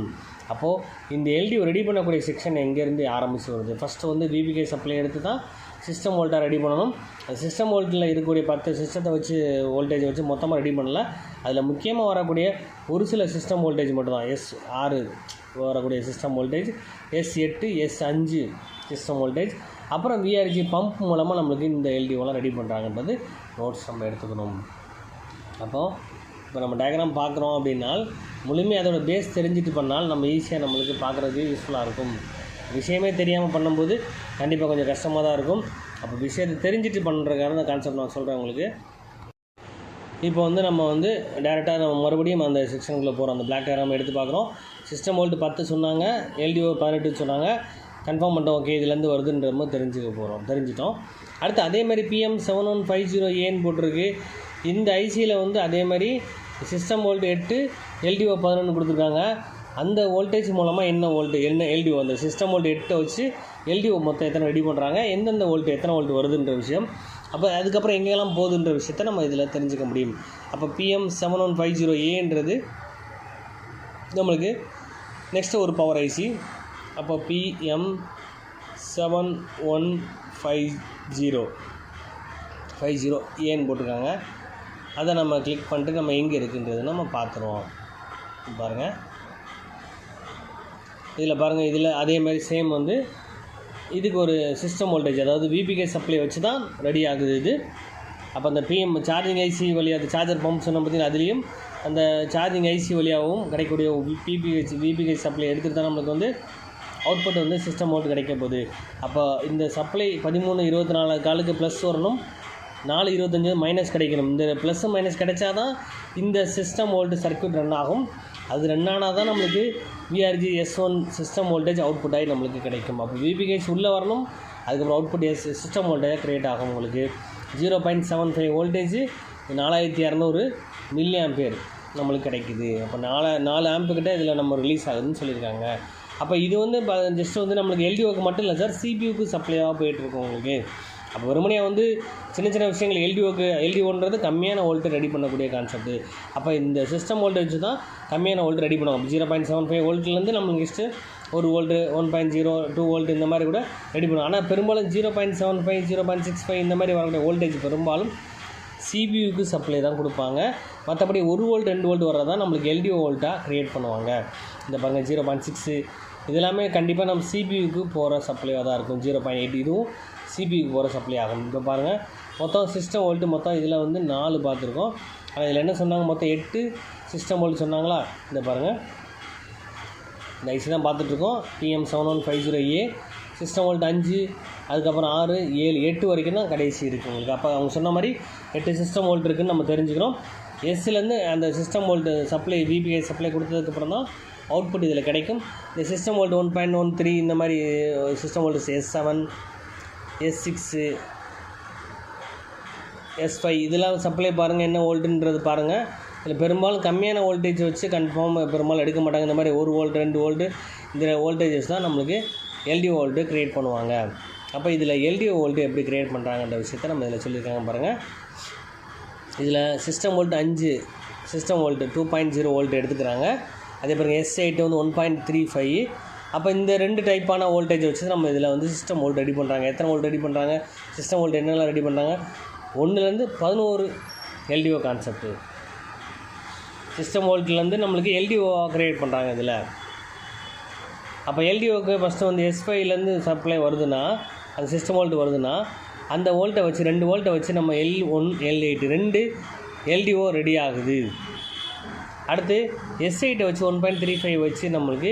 அப்போது இந்த எல்டிஓ ரெடி பண்ணக்கூடிய செக்ஷன் எங்கேருந்து ஆரம்பித்து வருது? ஃபஸ்ட்டு வந்து விபிகே சப்ளை எடுத்து தான் சிஸ்டம் வோல்ட்டாக ரெடி பண்ணணும். அந்த சிஸ்டம் வோல்ட்டில் இருக்கக்கூடிய 10 சிஸ்டத்தை வச்சு வோல்டேஜை வச்சு மொத்தமாக ரெடி பண்ணல. அதில் முக்கியமாக வரக்கூடிய ஒரு சில சிஸ்டம் வோல்டேஜ் மட்டும் தான் S6 வரக்கூடிய system voltage, S8, S5 system voltage, அப்புறம் விஆர்ஜி பம்ப் மூலமாக நம்மளுக்கு இந்த எல்டிஓலாம் ரெடி பண்ணுறாங்கன்றது நோட்ஸ் நம்ம எடுத்துக்கணும். அப்போது இப்போ நம்ம டயக்ராம் பார்க்குறோம் அப்படின்னா முழுமையாக அதோட பேஸ் தெரிஞ்சுட்டு பண்ணால் நம்ம ஈஸியாக நம்மளுக்கு பார்க்குறதுக்கு யூஸ்ஃபுல்லாக இருக்கும். விஷயமே தெரியாமல் பண்ணும்போது கண்டிப்பாக கொஞ்சம் கஷ்டமாக தான் இருக்கும். அப்போ விஷயத்தை தெரிஞ்சுட்டு பண்ணுறதுக்கான அந்த கான்செப்ட் நான் சொல்கிறேன் உங்களுக்கு. இப்போ வந்து நம்ம வந்து டேரெக்டாக நம்ம மறுபடியும் அந்த செக்ஷனுக்குள்ளே போகிறோம். அந்த பிளாக் டயக்ராம் எடுத்து பார்க்குறோம். சிஸ்டம் வோல்ட் 10 சொன்னாங்க, எல்டிஓ 18 சொன்னாங்க. கன்ஃபார்ம் பண்ணிட்டோம், ஓகே இதுலேருந்து வருதுன்ற மாதிரி தெரிஞ்சிட்டோம். அடுத்து அதே மாதிரி PM7150Aன்னு போட்டிருக்கு. இந்த ஐசியில் வந்து அதே மாதிரி சிஸ்டம் வோல்ட் 8, எல்டிஓ 11 கொடுத்துருக்காங்க. அந்த வோல்டேஜ் மூலமாக என்ன எல்டிஓ அந்த சிஸ்டம் வோல்ட் 8 வச்சு எல்டிஓ மொத்தம் எத்தனை ரெடி பண்ணுறாங்க, எந்தெந்த வோல்ட் எத்தனை வோல்ட் வருதுன்ற விஷயம். அப்போ அதுக்கப்புறம் எங்கெல்லாம் போகுதுன்ற விஷயத்த நம்ம இதில் தெரிஞ்சுக்க முடியும். அப்போ PM7150Aன்றது நம்மளுக்கு நெக்ஸ்ட்டு ஒரு பவர் ஐசி. அப்போ PM7150Aன்னு போட்டிருக்காங்க. அதை நம்ம கிளிக் பண்ணிட்டு நம்ம எங்கே இருக்குன்றது நம்ம பார்த்துருவோம். பாருங்கள், இதில் பாருங்கள், இதில் அதே மாதிரி சேம் வந்து இதுக்கு ஒரு சிஸ்டம் வோல்டேஜ், அதாவது விபிகே சப்ளை வச்சு தான் ரெடி ஆகுது இது. அப்போ அந்த பிஎம் சார்ஜிங் ஐசி வழியாக அந்த சார்ஜர் பம்ப் சொன்ன பார்த்தீங்கன்னா அதுலேயும் அந்த சார்ஜிங் ஐசி வழியாகவும் கிடைக்கக்கூடிய விபிகே சப்ளை எடுத்துகிட்டு தான் நம்மளுக்கு வந்து அவுட்புட் வந்து சிஸ்டம் வோல்ட் கிடைக்க போகுது. அப்போ இந்த சப்ளை 13-24 காலுக்கு ப்ளஸ் வரணும், 4-25 மைனஸ் கிடைக்கணும். இந்த ப்ளஸ் மைனஸ் கிடைச்சா தான் இந்த சிஸ்டம் வோல்ட் சர்க்யூட் ரன் ஆகும். அது ரன் ஆனால் தான் நம்மளுக்கு விஆர்ஜி S1 சிஸ்டம் வோல்டேஜ் அவுட்புட் ஆகி நம்மளுக்கு கிடைக்கும். அப்போ விபிகேஸ் உள்ளே வரணும், அதுக்கப்புறம் அவுட்புட் சிஸ்டம் வோல்டேஜ் க்ரியேட் ஆகும். உங்களுக்கு 0.75 வோல்டேஜ் 4200 மில்லி ஆம்பியர் நம்மளுக்கு கிடைக்குது. அப்போ 4 ஆம்புக்கிட்ட இதில் நம்ம ரிலீஸ் ஆகுதுன்னு சொல்லியிருக்காங்க. அப்போ இது வந்து ஜஸ்ட் வந்து நம்மளுக்கு எல்டிஓக்கு மட்டும் இல்லை சார், சிபியூக்கு சப்ளையாக போயிட்டுருக்கோம் உங்களுக்கு. அப்போ வெறுமனையாக வந்து சின்ன சின்ன விஷயங்கள் எல்டிஓன்றது கம்மியான வோல்ட்டு ரெடி பண்ணக்கூடிய கான்செப்ட்டு. அப்போ இந்த சிஸ்டம் வோல்டேஜ் தான் கம்மியான வோல்ட் ரெடி பண்ணுவோம். 0.75 வோல்ட்லேருந்து நம்மளுக்கு நெக்ஸ்ட்டு 1 வோல்ட்டு 1.0 2 வோல்ட் இந்த மாதிரி கூட ரெடி பண்ணுவோம். ஆனால் பெரும்பாலும் 0.75 0.65 இந்த மாதிரி வரக்கூடிய வோல்டேஜ் பெரும்பாலும் சிபியூக்கு சப்ளை தான் கொடுப்பாங்க. மற்றபடி 1 வோல்ட் 2 வோல்ட் வர்றதான் நம்மளுக்கு எல்டிஓ வோல்ட்டாக க்ரியேட் பண்ணுவாங்க. இந்த பாருங்கள் 0.6 இதெல்லாமே கண்டிப்பாக நம்ம சிபியூக்கு போகிற சப்ளையாக தான் இருக்கும். 0.8 இதுவும் சிபியூக்கு போகிற சப்ளை ஆகும். இப்போ பாருங்கள் மொத்தம் சிஸ்டம் வோல்ட்டு மொத்தம் இதில் வந்து 4 பார்த்துருக்கோம். ஆனால் இதில் என்ன சொன்னாங்க, மொத்தம் 8 சிஸ்டம் வோல்ட் சொன்னாங்களா. இந்த பாருங்கள் இந்த ஐசி தான் பார்த்துட்ருக்கோம். PM7150A சிஸ்டம் வோல்ட் 5, அதுக்கப்புறம் 6 7 8 வரைக்கும் தான் கடைசி இருக்குது உங்களுக்கு. அப்போ அவங்க சொன்ன மாதிரி 8 சிஸ்டம் வோல்ட் இருக்குதுன்னு நம்ம தெரிஞ்சுக்கிறோம். எஸ்லேருந்து அந்த system volt supply VPI supply கொடுத்ததுக்கப்புறம் தான் அவுட்புட் இதில் கிடைக்கும். இந்த சிஸ்டம் வோல்ட் 1.13 இந்த மாதிரி system voltage S7 S6 S5 இதெல்லாம் சப்ளை பாருங்கள் என்ன வோல்ட்டுன்றது பாருங்கள். இதில் பெரும்பாலும் கம்மியான வோல்டேஜ் வச்சு கன்ஃபார்ம் பெரும்பாலும் எடுக்க மாட்டாங்க. இந்த மாதிரி 1 வோல்ட் 2 வோல்ட்டு இந்த வோல்டேஜஸ் தான் நம்மளுக்கு எல்டிஓ வோல்ட்டு க்ரியேட் பண்ணுவாங்க. அப்போ இதில் எல்டிஓ வோல்ட்டு எப்படி க்ரியேட் பண்ணுறாங்கன்ற விஷயத்தை நம்ம இதில் சொல்லியிருக்காங்க பாருங்கள். இதில் system volt 5 system volt 2.0 volt எடுத்துக்கிறாங்க. அதே பாருங்கள் S8 வந்து 1.35. அப்போ இந்த 2 டைப்பான வோல்டேஜ் வச்சு நம்ம இதில் வந்து சிஸ்டம் வோல்ட் ரெடி பண்ணுறாங்க. எத்தனை வோல்ட் ரெடி பண்ணுறாங்க, சிஸ்டம் வோல்ட் என்னெல்லாம் ரெடி பண்ணுறாங்க, 1லேருந்து 11 எல்டிஓ கான்செப்ட்டு. சிஸ்டம் வோல்ட்லேருந்து நம்மளுக்கு எல்டிஓ க்ரியேட் பண்ணுறாங்க இதில். அப்போ எல்டிஓக்கு ஃபஸ்ட்டு வந்து S5லேருந்து சப்ளை வருதுன்னா, அந்த சிஸ்டம் வோல்ட் வருதுன்னா அந்த வோல்ட்டை வச்சு 2 வோல்ட்டை வச்சு நம்ம L1 L8 2 எல்டிஓ ரெடி ஆகுது. அடுத்து S8 வச்சு 1.35 வச்சு நம்மளுக்கு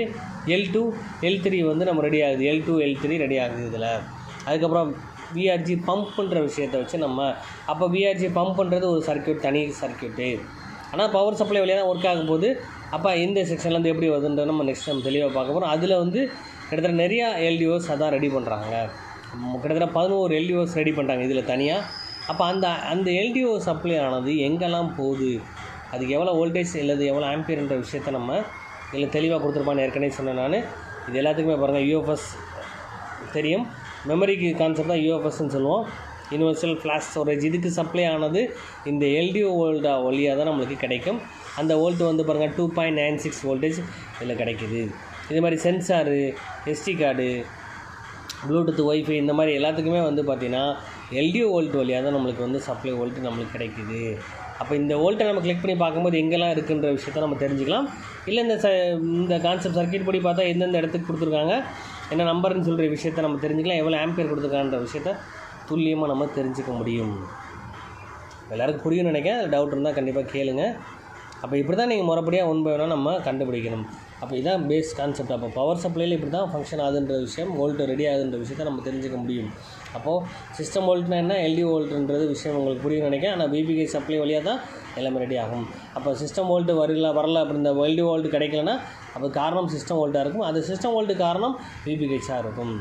L2 L3 வந்து நம்ம ரெடி ஆகுது. L2 L3 ரெடி ஆகுது இதில். அதுக்கப்புறம் விஆர்ஜி பம்ப்புன்ற விஷயத்தை வச்சு நம்ம அப்போ விஆர்ஜி பம்ப்புன்றது ஒரு சர்க்யூட், தனி சர்க்யூட்டு. ஆனால் பவர் சப்ளை வழியாக தான் ஒர்க் ஆகும் போது அப்போ இந்த செக்ஷன்லேருந்து எப்படி வருதுன்றது நம்ம நெக்ஸ்ட் நம்ம தெளிவாக பார்க்க போகிறோம். அதில் வந்து கிட்டத்தட்ட நிறையா எல்டிஓஸ் அதான் ரெடி பண்ணுறாங்க. கிட்டத்தட்ட 11 எல்டிஓஸ் ரெடி பண்ணுறாங்க இதில் தனியாக. அப்போ அந்த எல்டிஓ சப்ளை ஆனது எங்கெல்லாம் போகுது, அதுக்கு எவ்வளோ வோல்டேஜ் இல்லது எவ்வளோ ஆம்பியர்ன்ற விஷயத்தை நம்ம இதில் தெளிவாக கொடுத்துருப்பான்னு ஏற்கனவே சொன்னேன் நான். இது எல்லாத்துக்குமே பாருங்கள் யூஎஃப்எஸ் தெரியும். மெமரிக்கு கான்செப்ட் தான் யூஎஃப்எஸ்ன்னு சொல்லுவோம், யூனிவர்சல் ஃப்ளாஷ் ஸ்டோரேஜ். இதுக்கு சப்ளை ஆனது இந்த எல்டிஓ வோல்ட் வழியாக தான் நம்மளுக்கு கிடைக்கும். அந்த வோல்ட் வந்து பாருங்கள் 2.96 வோல்டேஜ் இதில் கிடைக்கிது. இது மாதிரி sensor, SD card, Bluetooth, wifi இந்த மாதிரி எல்லாத்துக்குமே வந்து பார்த்திங்கன்னா எல்டிஓ வோல்ட் வழியாக தான் நம்மளுக்கு வந்து சப்ளை வோல்ட் நம்மளுக்கு கிடைக்கிது. அப்போ இந்த வோல்ட்டை நம்ம கிளிக் பண்ணி பார்க்கும்போது எங்கெல்லாம் இருக்குன்ற விஷயத்த நம்ம தெரிஞ்சுக்கலாம். இல்லை இந்த கான்செப்ட் சர்க்யூட் படி பார்த்தா எந்தெந்த இடத்துக்கு கொடுத்துருக்காங்க, என்ன நம்பர்னு சொல்கிற விஷயத்த நம்ம தெரிஞ்சுக்கலாம். எவ்வளோ ஆம்பியர் கொடுத்துருக்கான்ற விஷயத்த துல்லியமாக நம்ம தெரிஞ்சுக்க முடியும். எல்லாருக்கும் புரியும்னு நினைக்கிறேன். அது டவுட் இருந்தால் கண்டிப்பாக கேளுங்க. அப்போ இப்படி தான் நீங்கள் முறைப்படியாக ஒன் பை ஒன்னாக நம்ம கண்டுபிடிக்கணும். அப்போ இதுதான் பேஸ் கான்செப்ட். அப்போ பவர் சப்ளையில் இப்படி தான் ஃபங்க்ஷன் ஆகுதுன்ற விஷயம், வோல்ட்டு ரெடி ஆகுதுன்ற விஷயத்தை நம்ம தெரிஞ்சுக்க முடியும். அப்போது சிஸ்டம் வோல்ட்னா என்ன, எல்டிஓ வோல்ட்டுன்றது விஷயம் உங்களுக்கு புரியும்னு நினைக்கிறேன். ஆனால் பிபிகே சப்ளை வழியாக தான் எல்லாமே ரெடி ஆகும். அப்போ சிஸ்டம் வோல்ட்டு வரல அப்படி இந்த எல்டிஓ வோல்ட்டு கிடைக்கலன்னா அப்போ காரணம் சிஸ்டம் வோல்ட்டாக இருக்கும். அது சிஸ்டம் வோல்ட்டு காரணம் பிபிகேஸாக இருக்கும்.